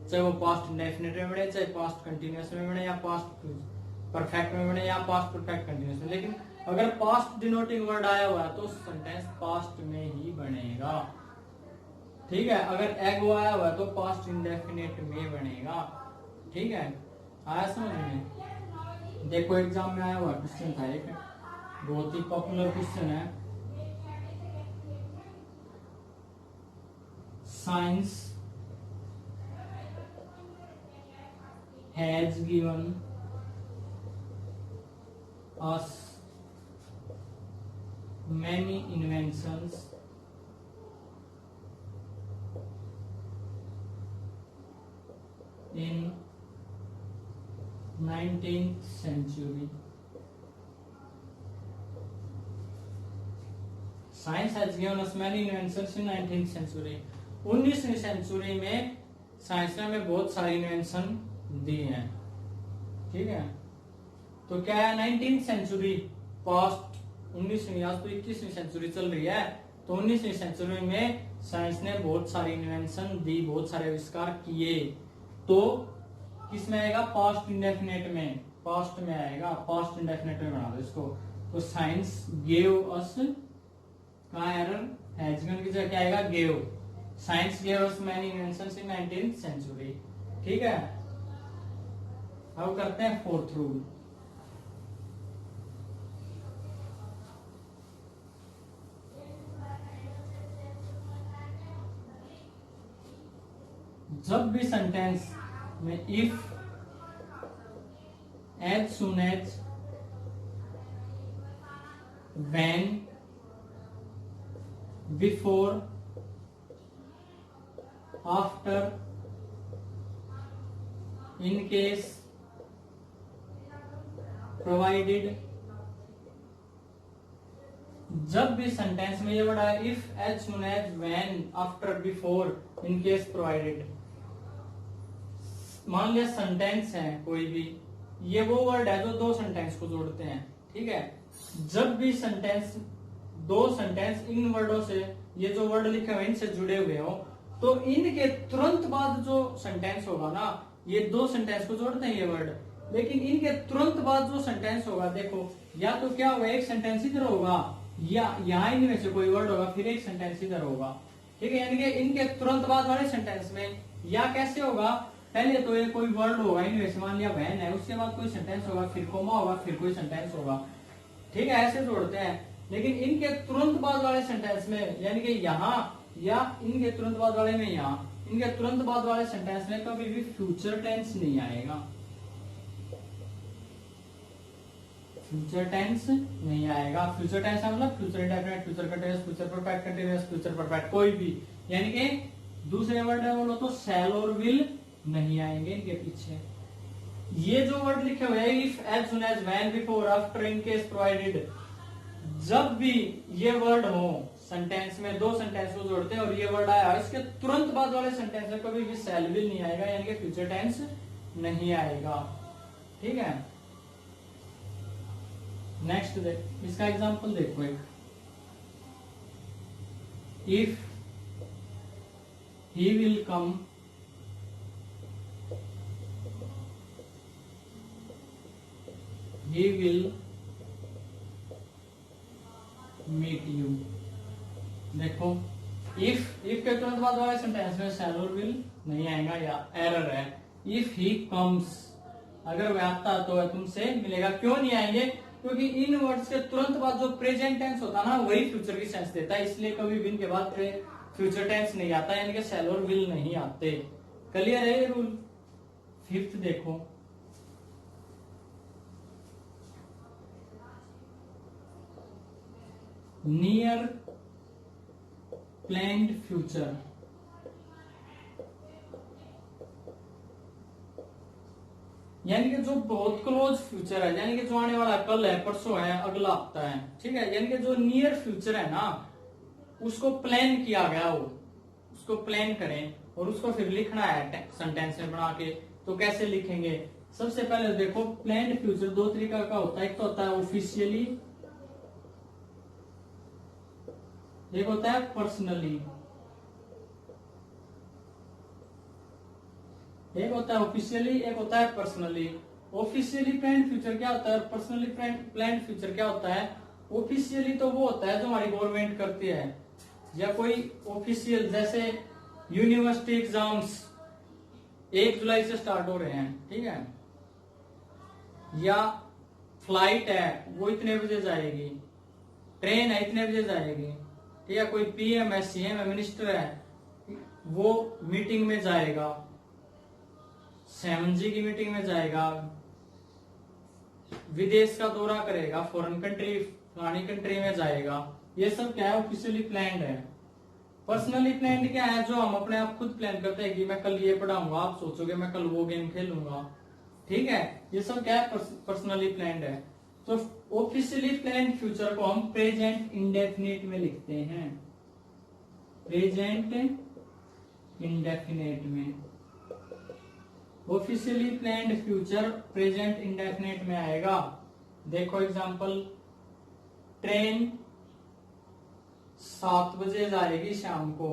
चाहे वो पास्ट इंडेफिनिट में बने, चाहे पास्ट कंटिन्यूअस में बने, या पास्ट परफेक्ट में बने, या पास्ट परफेक्ट कंटिन्यूअस में, लेकिन अगर पास्ट डिनोटिंग वर्ड आया हुआ है तो सेंटेंस पास्ट में ही बनेगा। ठीक है, अगर एगो आया हुआ है तो पास्ट इंडेफिनिट में बनेगा। ठीक है, आया समझ में? देखो एग्जाम में आया हुआ क्वेश्चन था एक, बहुत ही पॉपुलर क्वेश्चन है। Science has given us many inventions in 19th century. Science has given us many inventions in 19th century. 19वीं सेंचुरी में साइंस ने हमें बहुत सारी इन्वेंशन दी हैं। ठीक है, तो क्या है 19th सेंचुरी पास्ट, 19वीं, आज तो 21वीं सेंचुरी चल रही है, तो 19वीं सेंचुरी में साइंस ने बहुत सारी इन्वेंशन दी, बहुत सारे आविष्कार किए। तो किस में आएगा? पास्ट इंडेफिनेट में, पास्ट में आएगा, पास्ट इंडेफिनेट में बना दो इसको। तो साइंस गेव अस का एरर हैज गिवन की जगह क्या आएगा? Gave. Science gave us many inventions in 19th century. ठीक है, अब करते हैं फोर्थ रूल। जब भी सेंटेंस में if, as soon as, when, before, after, in case, provided, जब भी सेंटेंस में ये वर्ड आए if, as soon as, when, after, before, in case, provided. मान लिया सेंटेंस है कोई भी, ये वो वर्ड है जो दो सेंटेंस को जोड़ते हैं। ठीक है, जब भी सेंटेंस, दो सेंटेंस इन वर्डों से, ये जो वर्ड लिखे हुए इनसे जुड़े हुए हो, तो इनके तुरंत बाद जो सेंटेंस होगा ना, ये दो सेंटेंस को जोड़ते हैं ये वर्ड, लेकिन इनके तुरंत बाद जो सेंटेंस होगा, देखो या तो क्या होगा, एक सेंटेंस इधर होगा, या यहाँ इनमें से कोई वर्ड होगा, फिर एक सेंटेंस इधर होगा। ठीक है, यानी कि इनके तुरंत बाद वाले सेंटेंस में या कैसे होगा, पहले तो ये कोई वर्ड होगा इनमें से, मान लिया वैन है, उसके बाद कोई सेंटेंस होगा, फिर कोमा होगा, फिर कोई सेंटेंस होगा। ठीक है, ऐसे जोड़ते हैं। लेकिन इनके तुरंत बाद वाले सेंटेंस में, यानी कि यहाँ या इनके तुरंत बाद वाले में यहाँ, इनके तुरंत बाद वाले सेंटेंस में कभी भी फ्यूचर टेंस नहीं आएगा। फ्यूचर टेंस नहीं आएगा। फ्यूचर टेंस मतलब future indefinite, future continuous, future perfect continuous, future perfect, कोई भी, यानी कि दूसरे वर्ड में बोलो तो शैल और विल नहीं आएंगे इनके पीछे। ये जो वर्ड लिखे हुए हैं if, as soon as, when, before, after, in case, provided, जब भी ये वर्ड हो सेंटेंस में, दो सेंटेंस को जोड़ते हैं और ये वर्ड आया, इसके तुरंत बाद वाले सेंटेंस में कभी भी शैल विल नहीं आएगा, यानी कि फ्यूचर टेंस नहीं आएगा। ठीक है, नेक्स्ट इसका एग्जांपल देखो एक, if he will come he will meet you। देखो इफ के तुरंत बाद वाले सेंटेंस में शैल और विल नहीं आएगा, या एरर है। इफ ही कम्स, अगर वह आता तो वह तुमसे मिलेगा। क्यों नहीं आएंगे? क्योंकि इन वर्ड्स के तुरंत बाद जो प्रेजेंट टेंस होता है ना, वही फ्यूचर की सेंस देता है, इसलिए कभी भी इनके बाद फ्यूचर टेंस नहीं आता, यानी कि शैल और विल नहीं आते। क्लियर है ये रूल? फिफ्थ देखो, नियर प्लान्ड फ्यूचर, यानी कि जो बहुत क्लोज फ्यूचर है, यानी कि जो आने वाला कल है, परसों है, अगला हफ्ता है। ठीक है, यानी कि जो नियर फ्यूचर है ना, उसको प्लान किया गया हो, उसको प्लान करें और उसको फिर लिखना है सेंटेंस में बना के। तो कैसे लिखेंगे? सबसे पहले देखो प्लान्ड फ्यूचर दो तरीका का होता है, एक तो होता है ऑफिशियली, एक होता है पर्सनली। एक होता है ऑफिशियली, एक होता है पर्सनली। ऑफिशियली प्लान्ड फ्यूचर क्या होता है, पर्सनली प्लान्ड फ्यूचर क्या होता है। ऑफिशियली तो वो होता है जो हमारी गवर्नमेंट करती है, या कोई ऑफिशियल, जैसे यूनिवर्सिटी एग्जाम्स 1 जुलाई से स्टार्ट हो रहे हैं, ठीक है, या फ्लाइट है वो इतने बजे जाएगी, ट्रेन है इतने बजे जाएगी, ठीक है, कोई पीएम है, सीएम है, मिनिस्टर है, वो मीटिंग में जाएगा, 7G की मीटिंग में जाएगा, विदेश का दौरा करेगा, फॉरेन कंट्री, फलानी कंट्री में जाएगा, ये सब क्या है, ऑफिशियली प्लान्ड है। पर्सनली प्लान्ड क्या है, जो हम अपने आप खुद प्लान करते हैं कि मैं कल ये पढ़ाऊंगा, आप सोचोगे मैं कल वो गेम खेलूंगा, ठीक है, ये सब क्या है, पर्सनली प्लान्ड है। तो ऑफिशियली प्लान्ड फ्यूचर को हम प्रेजेंट इंडेफिनिट में लिखते हैं, प्रेजेंट इंडेफिनिट में। Officially planned future present indefinite में आएगा। देखो एग्जांपल, ट्रेन 7 बजे जाएगी शाम को,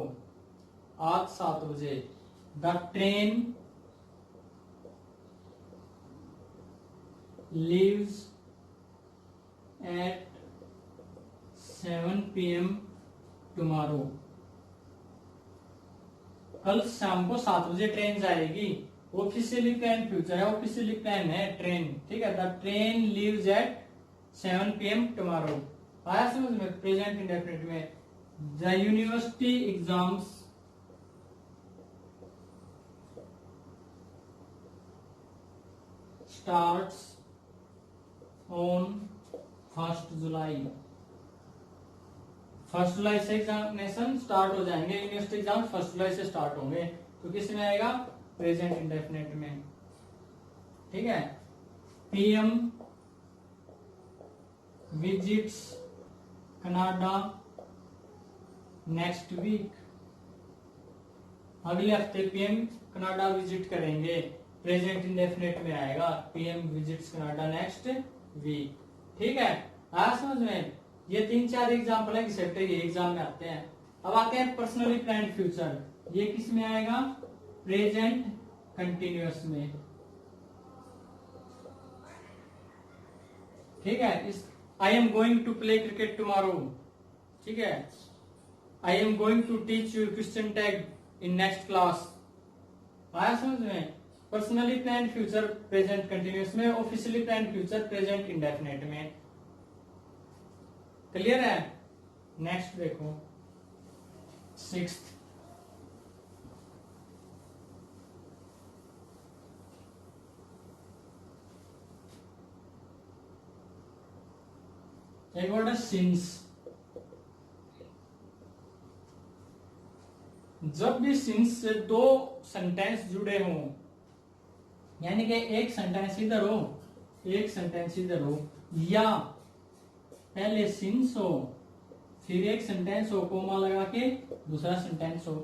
आज 7 बजे। The train leaves eight 7 PM tomorrow. कल शाम को 7 बजे ट्रेन जाएगी। ऑफिशियली प्लान फ्यूचर है, ऑफिशियली प्लान है ट्रेन, ठीक है। The train leaves eight 7 PM tomorrow. आया समझ में, प्रेजेंट इंडेफिनिट में। The university exams starts on 1 जुलाई। 1 जुलाई से एग्जामिनेशन स्टार्ट हो जाएंगे, यूनिवर्सिटी एग्जाम 1 जुलाई से स्टार्ट होंगे, तो किस में आएगा, प्रेजेंट इंडेफिनिट में, ठीक है। PM visits Canada next week. अगले हफ्ते पीएम कनाडा विजिट करेंगे, प्रेजेंट इंडेफिनिट में आएगा, PM visits Canada next week, ठीक है। आया समझ में। ये 3-4 एग्जाम्पल है कि ये एग्जाम में आते हैं। अब आते हैं पर्सनली प्लान्ड फ्यूचर। ये किस में आएगा, प्रेजेंट कंटिन्यूअस में, ठीक है। इस I am going to play cricket tomorrow, ठीक है। I am going to teach you question tag in next class. आया समझ में। Personally planned future present continuous में, officially planned future present indefinite में। क्लियर है। नेक्स्ट देखो 6th, एक वर्ड है सिंस। जब भी सिंस से 2 सेंटेंस जुड़े हों, यानी कि एक सेंटेंस इधर हो, एक सेंटेंस इधर हो, या पहले सिंस हो फिर एक सेंटेंस हो कोमा लगा के दूसरा सेंटेंस हो,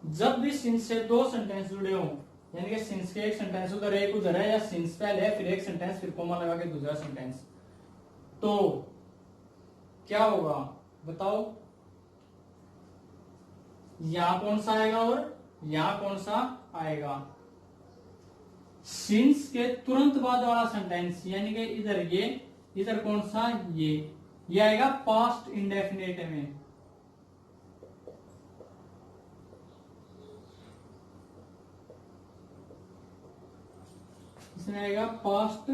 जब भी सिंस से 2 सेंटेंस जुड़े हो, यानी कि सिंस के एक सेंटेंस उधर एक उधर है, या सिंस पहले है फिर एक सेंटेंस फिर कोमा लगा के दूसरा सेंटेंस, तो क्या होगा बताओ। यहां कौन सा आएगा और यहां कौन सा आएगा। सिंस के तुरंत बाद वाला सेंटेंस, यानी कि इधर ये, इधर कौन सा, ये आएगा पास्ट इंडेफिनिट में। इसमें आएगा पास्ट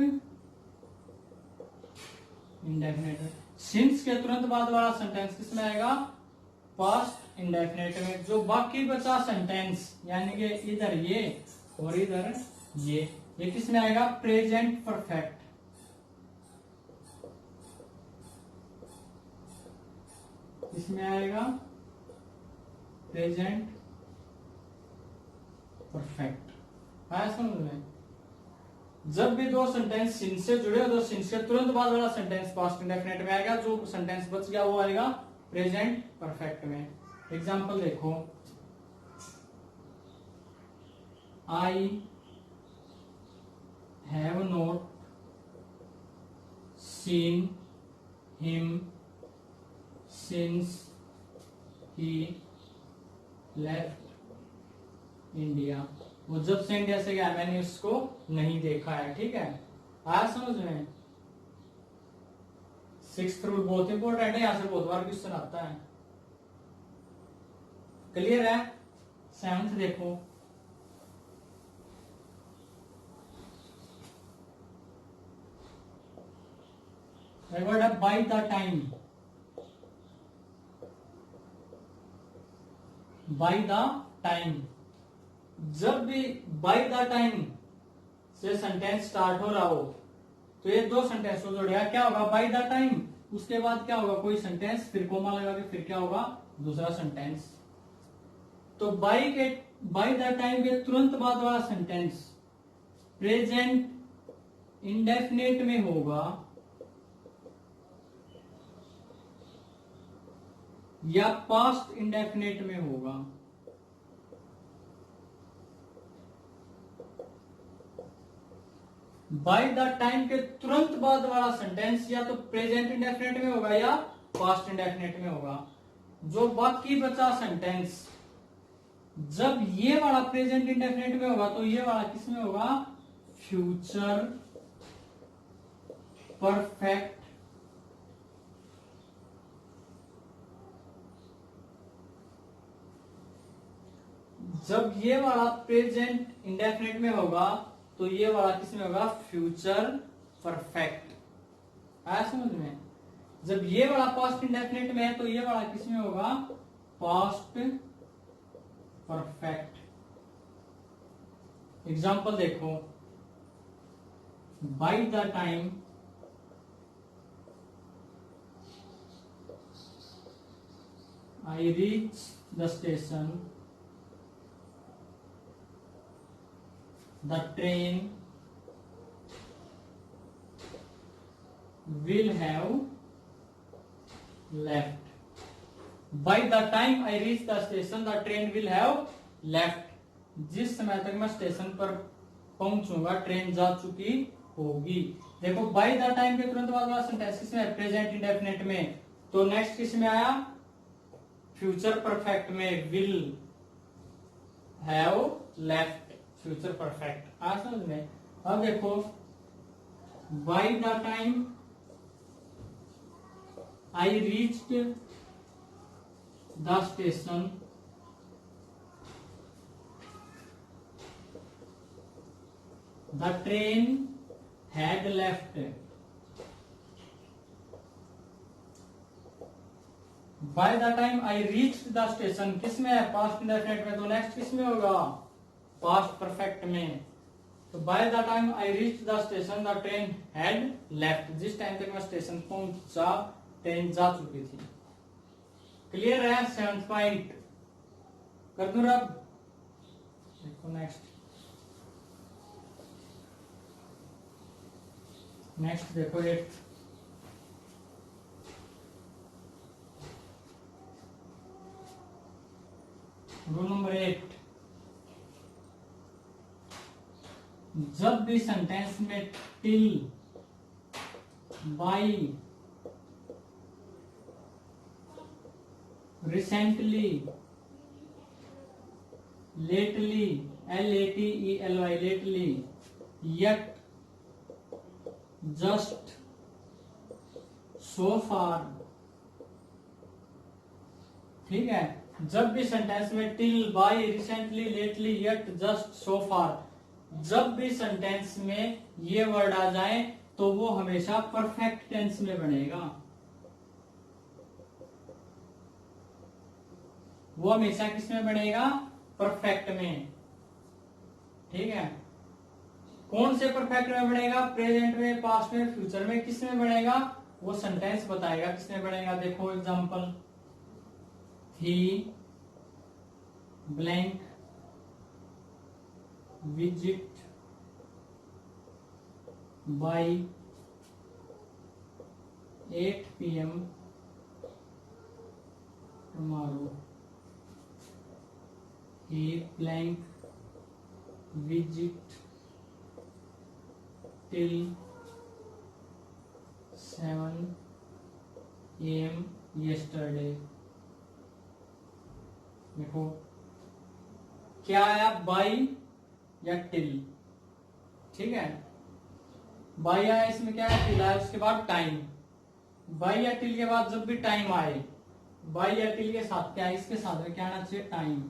इंडेफिनिट। सिंस के तुरंत बाद वाला सेंटेंस किसमें आएगा, पास्ट इंडेफिनिट में। जो बाकी बचा सेंटेंस, यानी कि इधर ये और इधर ये किसमें आएगा, प्रेजेंट परफेक्ट। इसमें आएगा प्रेजेंट परफेक्ट। आया समझ में। जब भी 2 सेंटेंस सिंस से जुड़े हो तो सिंस के तुरंत बाद वाला सेंटेंस पास्ट इंडेफिनिट में आएगा, जो सेंटेंस बच गया वो आएगा प्रेजेंट परफेक्ट में। एग्जांपल देखो, I have not seen him since he left India. वो जब से इंडिया से गया मैंने उसको नहीं देखा है, ठीक है। आया समझ में? सिक्स्थ रूल बहुत इंपॉर्टेंट है, यहां से बहुत बार क्वेश्चन आता है। क्लियर है? सेवंथ देखो, वर्ड है bye the time. Bye the time, जब भी बाय द टाइम से सेंटेंस स्टार्ट हो रहा हो तो ये दो सेंटेंस को जोड़ेगा, क्या होगा? बाय द टाइम, उसके बाद क्या होगा? कोई सेंटेंस, फिर कोमा लगा के फिर क्या होगा? दूसरा सेंटेंस। तो बाय द टाइम के तुरंत बाद वाला सेंटेंस प्रेजेंट इंडेफिनिट में होगा या पास्ट इंडेफिनिट में होगा? बाय द टाइम के तुरंत बाद वाला सेंटेंस या तो प्रेजेंट इंडेफिनिट में होगा या पास्ट इंडेफिनिट में होगा। जो बाकी बचा सेंटेंस, जब ये वाला प्रेजेंट इंडेफिनिट में होगा तो ये वाला किस में होगा? फ्यूचर परफेक्ट जब ये वाला प्रेजेंट इंडेफिनिट में होगा तो ये वाला किस में होगा? Future perfect. आया समझ में? जब ये वाला पास्ट इंडेफिनिट में है तो ये वाला किस में होगा? Past perfect. एग्जांपल देखो, by the time I reach the station the train will have left. By the time I reach the station, the train will have left. जिस समय तक मैं स्टेशन पर पहुंचूंगा ट्रेन जा चुकी होगी। देखो बाय द टाइम के तुरंत बाद वाला सेंटेंस किसमें? प्रेजेंट इंडेफिनिट में। तो नेक्स्ट किस में आया? फ्यूचर परफेक्ट में, will have left, future perfect. आ समझ में? अब देखो, by the time I reached the station the train had left. By the time I reached the station किस में है? पास्ट इंडेफिनिट में। तो नेक्स्ट किस में होगा? पास्ट परफेक्ट में। तो bye the time I reach the station the train had left, जिस टाइम तक मैं स्टेशन पहुंचा ट्रेन जा चुकी थी। क्लियर है? 7th पॉइंट कर दूं अब? देखो नेक्स्ट देखो 8th। रूल नंबर 8, जब भी सेंटेंस में till, by, recently, lately, LATELY lately, yet, just, so far, ठीक है? जब भी सेंटेंस में till, by, recently, lately, yet, just, so far, जब भी सेंटेंस में ये वर्ड आ जाए तो वो हमेशा परफेक्ट टेंस में बनेगा। वो हमेशा किस में बनेगा? परफेक्ट में। ठीक है? कौन से परफेक्ट में बनेगा? प्रेजेंट में, पास्ट में, फ्यूचर में। किस में बनेगा? वो सेंटेंस बताएगा किस में बनेगा। देखो example, he blank visit by 8 PM tomorrow. He blank visit till 7 AM yesterday. देखो क्या आया? बाई या टिल। ठीक है? बाई आया, इसमें क्या है, टिल आया, उसके बाद टाइम। बाई या टिल के बाद जब भी टाइम आए, बाई या टिल के साथ क्या है, इसके साथ में क्या आना चाहिए, टाइम।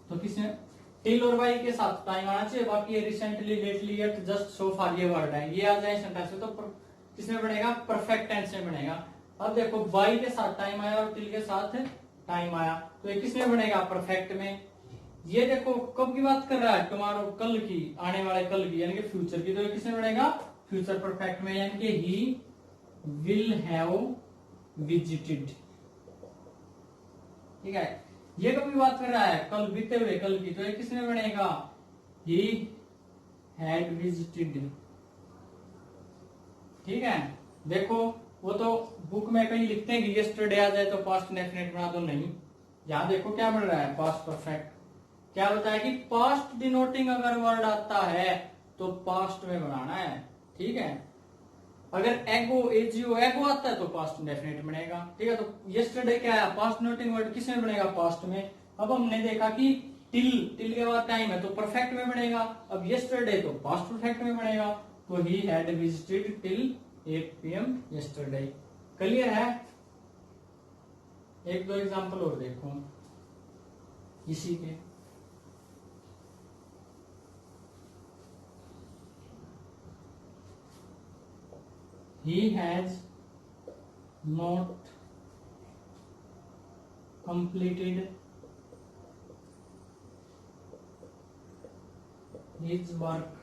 तो किसने, टिल और बाई के साथ टाइम आना चाहिए। बाकी ये recently, lately, yet, just, so फार ये वर्ड है, ये आ जाए सेंटेंस में तो किसमें बनेगा, परफेक्ट टेंस में बनेगा। अब देखो बाई के साथ टाइम आया और टिल के साथ टाइम आया, तो ये किसमें बनेगा, परफेक्ट में। ये देखो कब की बात कर रहा है, टुमारो, कल की, आने वाले कल की, यानी कि फ्यूचर की, तो ये किसमें बनेगा, फ्यूचर परफेक्ट में, यानी कि ही विल हैव विजिटेड। ठीक है, ये कब की बात कर रहा है, कल, बीते हुए कल की, तो ये किसमें बनेगा, ही हैड विजिटेड। ठीक है, देखो वो तो बुक में कहीं लिखते हैं कि यस्टरडे आ जाए तो पास्ट इंडेफिनिट बना दो, नहीं, यहां देखो क्या बन रहा है, पास्ट परफेक्ट। क्या बताया कि पास्ट डिनोटिंग अगर वर्ड आता है तो पास्ट में बनाना है। ठीक है, अगर एगो, एजीओ, एगो आता है तो पास्ट इंडेफिनिट बनेगा। ठीक है, तो यस्टरडे क्या है, पास्ट डिनोटिंग वर्ड, किस में बनेगा, पास्ट में। अब हमने देखा कि टिल, टिल के बाद टाइम है तो परफेक्ट में बनेगा। अब यस्टरडे तो पास्ट परफेक्ट में बनेगा, तो he had visited till 8 PM yesterday. Clear है। एक दो एग्जांपल और देखो इसी के। He has not completed his work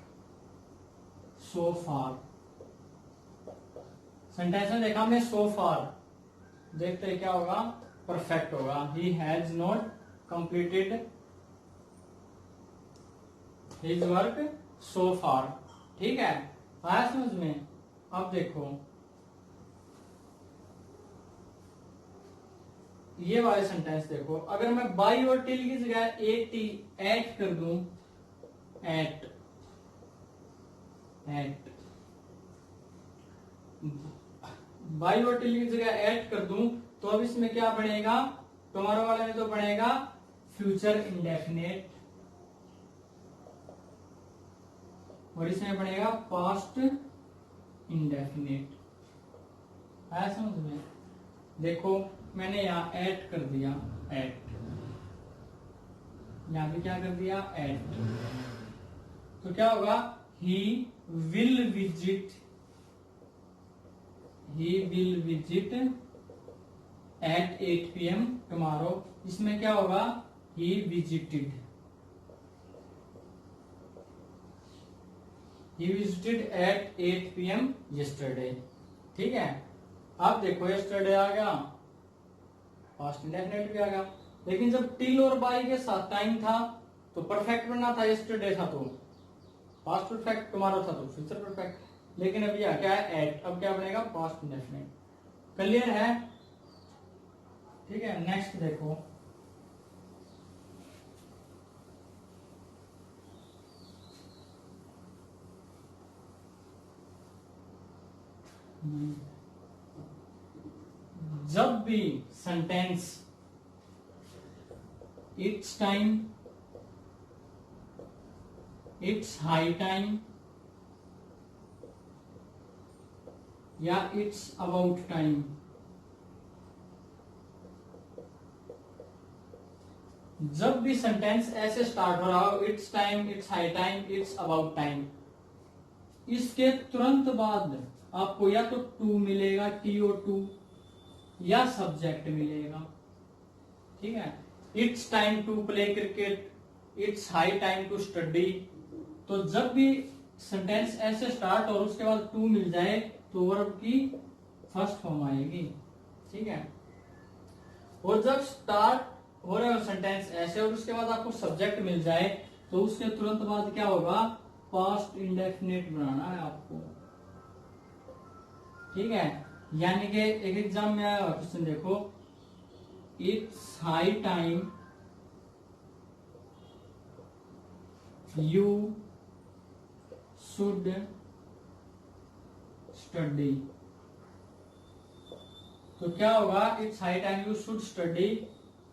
so far। Sentence में देखा हमने so far, देखते हैं क्या होगा, परफेक्ट होगा। He has not completed his work so far। ठीक है, आया समझ में। अब देखो ये वाले सेंटेंस देखो, अगर मैं बाई और टिल की जगह एट कर दूं, एट, एट, बाई और टिल की जगह एट कर दूं, तो अब इसमें क्या बनेगा, टुमारो वाले में तो बनेगा फ्यूचर इंडेफिनेट, और इसमें बनेगा पास्ट इंडेफिनिट। है समझ में। देखो मैंने यहाँ ऐड कर दिया, ऐड, यहाँ भी क्या कर दिया, ऐड, तो क्या होगा, he will visit, he will visit at 8 PM tomorrow. इसमें क्या होगा, he visited, He visited at 8 PM yesterday। ठीक है, अब देखो yesterday आ गया, पास्ट इंडेफिनिट भी आ गया, लेकिन जब टिल और बाई के साथ टाइम था तो परफेक्ट बनना था, yesterday था तो पास्ट परफेक्ट, टुमारो था तो फ्यूचर परफेक्ट, लेकिन अभी क्या है, एट, अब क्या बनेगा, पास्ट इंडेफिनिट। क्लियर है। ठीक है, नेक्स्ट देखो, जब भी sentence it's time, it's high time या इट्स अबाउट टाइम, जब भी सेंटेंस ऐसे स्टार्ट हो रहा हो, it's time, it's high time, it's about time, इसके तुरंत बाद आपको या तो टू मिलेगा, TO2, या सब्जेक्ट मिलेगा। ठीक है, it's time to play cricket, it's high time to study. तो जब भी सेंटेंस ऐसे स्टार्ट और उसके बाद टू मिल जाए तो वर्ब की फर्स्ट फॉर्म आएगी। ठीक है, और जब स्टार्ट हो रहे हो सेंटेंस ऐसे और उसके बाद आपको सब्जेक्ट मिल जाए तो उसके तुरंत बाद क्या होगा, पास्ट इंडेफिनिट बनाना है आपको। ठीक है, यानी कि एक एग्जाम में आया क्वेश्चन देखो, it's high time you should study. तो क्या होगा, it's high time you should study,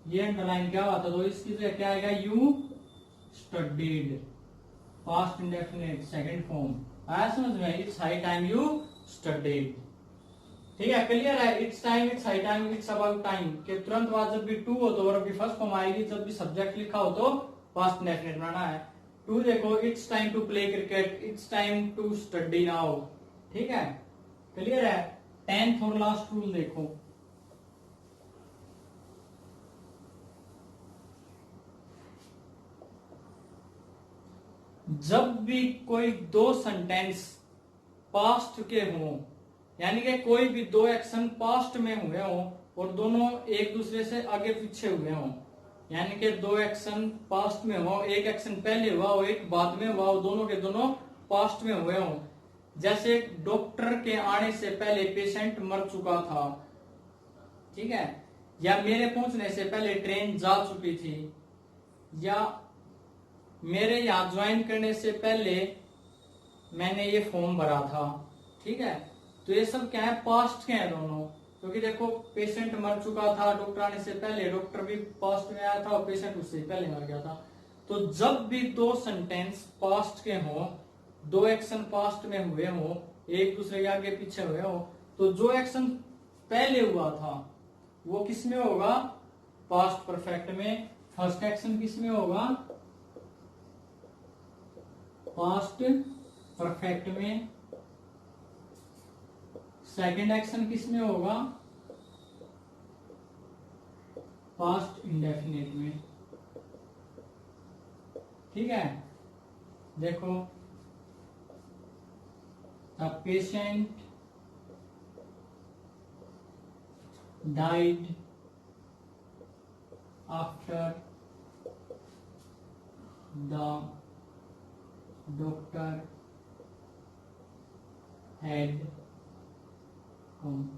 ये अंडरलाइन क्या हुआ था, तो इसकी जगह क्या आएगा, you studied, past indefinite second form. आया समझ में? It's high time you studied. ठीक है, क्लियर है? It's time, it's high time, it's about time के तुरंत बाद जब भी टू हो तो वर्ब की फर्स्ट फॉर्म आएगी, जब भी सब्जेक्ट लिखा हो तो पास्ट इंडेफिनिट बनाना है। टू देखो, it's time to play cricket, it's time to study now. ठीक है, क्लियर है? 10th और लास्ट रूल देखो, जब भी कोई दो सेंटेंस पास्ट के हों, यानी कि कोई भी दो एक्शन पास्ट में हुए हों और दोनों एक दूसरे से आगे पीछे हुए हों, यानी कि दो एक्शन पास्ट में हो, एक एक्शन पहले हुआ हो एक बाद में हुआ हो, दोनों के दोनों पास्ट में हुए हों। जैसे डॉक्टर के आने से पहले पेशेंट मर चुका था, ठीक है, या मेरे पहुंचने से पहले ट्रेन जा चुकी थी, या मेरे यहाँ ज्वाइन करने से पहले मैंने ये फॉर्म भरा था। ठीक है, तो ये सब क्या है? पास्ट के हैं दोनों, क्योंकि देखो पेशेंट मर चुका था डॉक्टर आने से पहले, डॉक्टर भी पास्ट में आया था और पेशेंट उससे पहले मर गया था। तो जब भी दो सेंटेंस पास्ट के हों, दो एक्शन पास्ट में हुए हों, एक दूसरे के आगे पीछे हुए हो, तो जो एक्शन पहले हुआ था वो किस में होगा? पास्ट परफेक्ट में। फर्स्ट एक्शन किस में होगा? पास्ट परफेक्ट में। सेकंड एक्शन किस में होगा? पास्ट इंडेफिनिट में। ठीक है, देखो, the patient died after the doctor had come,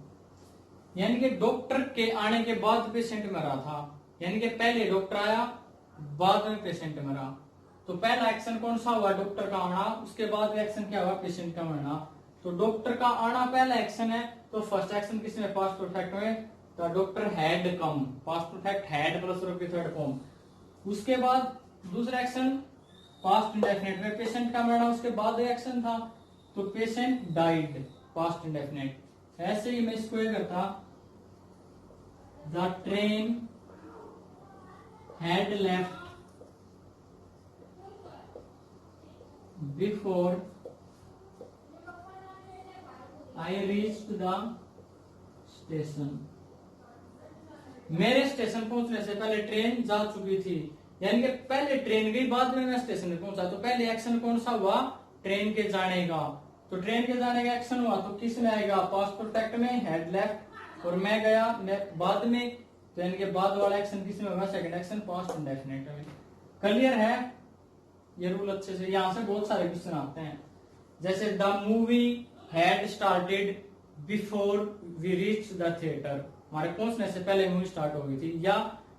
यानी कि डॉक्टर के आने के बाद पेशेंट मरा था, यानी कि पहले डॉक्टर आया बाद में पेशेंट मरा। तो पहला एक्शन कौन सा हुआ? डॉक्टर का आना, उसके बाद एक्शन क्या हुआ? पेशेंट का मरना। तो डॉक्टर का आना पहला एक्शन है, तो फर्स्ट एक्शन किसमें? पास्ट परफेक्ट में। तो doctor had come, past perfect had plus verb की थर्ड फॉर्म। उसके बाद दूसरा एक्शन पास्ट इंडेफिनिट में, पेशेंट का मरना, उसके बाद एक्शन था तो पेशेंट डाइड, पास्ट इंडेफिनिट। ऐसे ही मैं इसको ये करता, the train had left before I reached the station, मेरे स्टेशन पहुंचने से पहले ट्रेन जा चुकी थी, यानी कि पहले ट्रेन गई बाद में मैं स्टेशन पे पहुंचा। तो पहले एक्शन कौन सा हुआ? ट्रेन के जाने का। तो ट्रेन के जाने का एक्शन हुआ तो किस में आएगा? पास्ट परफेक्ट में, हैड लेफ्ट, और मैं गया बाद में, तो यानी कि बाद वाला एक्शन किस में होगा? सेकंड एक्शन पास्ट इंडेफिनिट में। क्लियर है? ये रूल अच्छे से, यहां से बहुत सारे क्वेश्चन आते हैं, जैसे the movie had started before we reach the theatre, हमारे पहुंचने से पहले मूवी स्टार्ट हो गई थी। या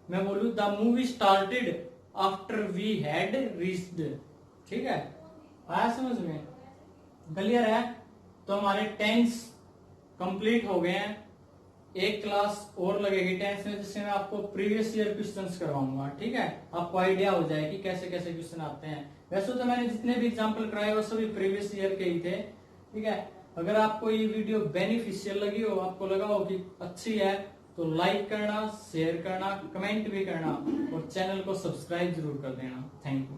मैं बोलूं the movie started after we had reached. ठीक है, आया समझ में? क्लियर है? तो हमारे टेंस कंप्लीट हो गए हैं। एक क्लास और लगेगी टेंस में, जिससे मैं आपको प्रीवियस ईयर क्वेश्चंस करवाऊंगा। ठीक है, आपको आइडिया हो जाए कि कैसे कैसे क्वेश्चन आते हैं। वैसे तो मैंने जितने भी एग्जांपल कराए वो सभी प्रीवियस ईयर के ही थे। ठीक है, अगर आपको ये वीडियो बेनिफिशियल लगी हो, आपको लगा हो कि अच्छी है, तो लाइक करना, शेयर करना, कमेंट भी करना और चैनल को सब्सक्राइब जरूर कर देना। Thank you.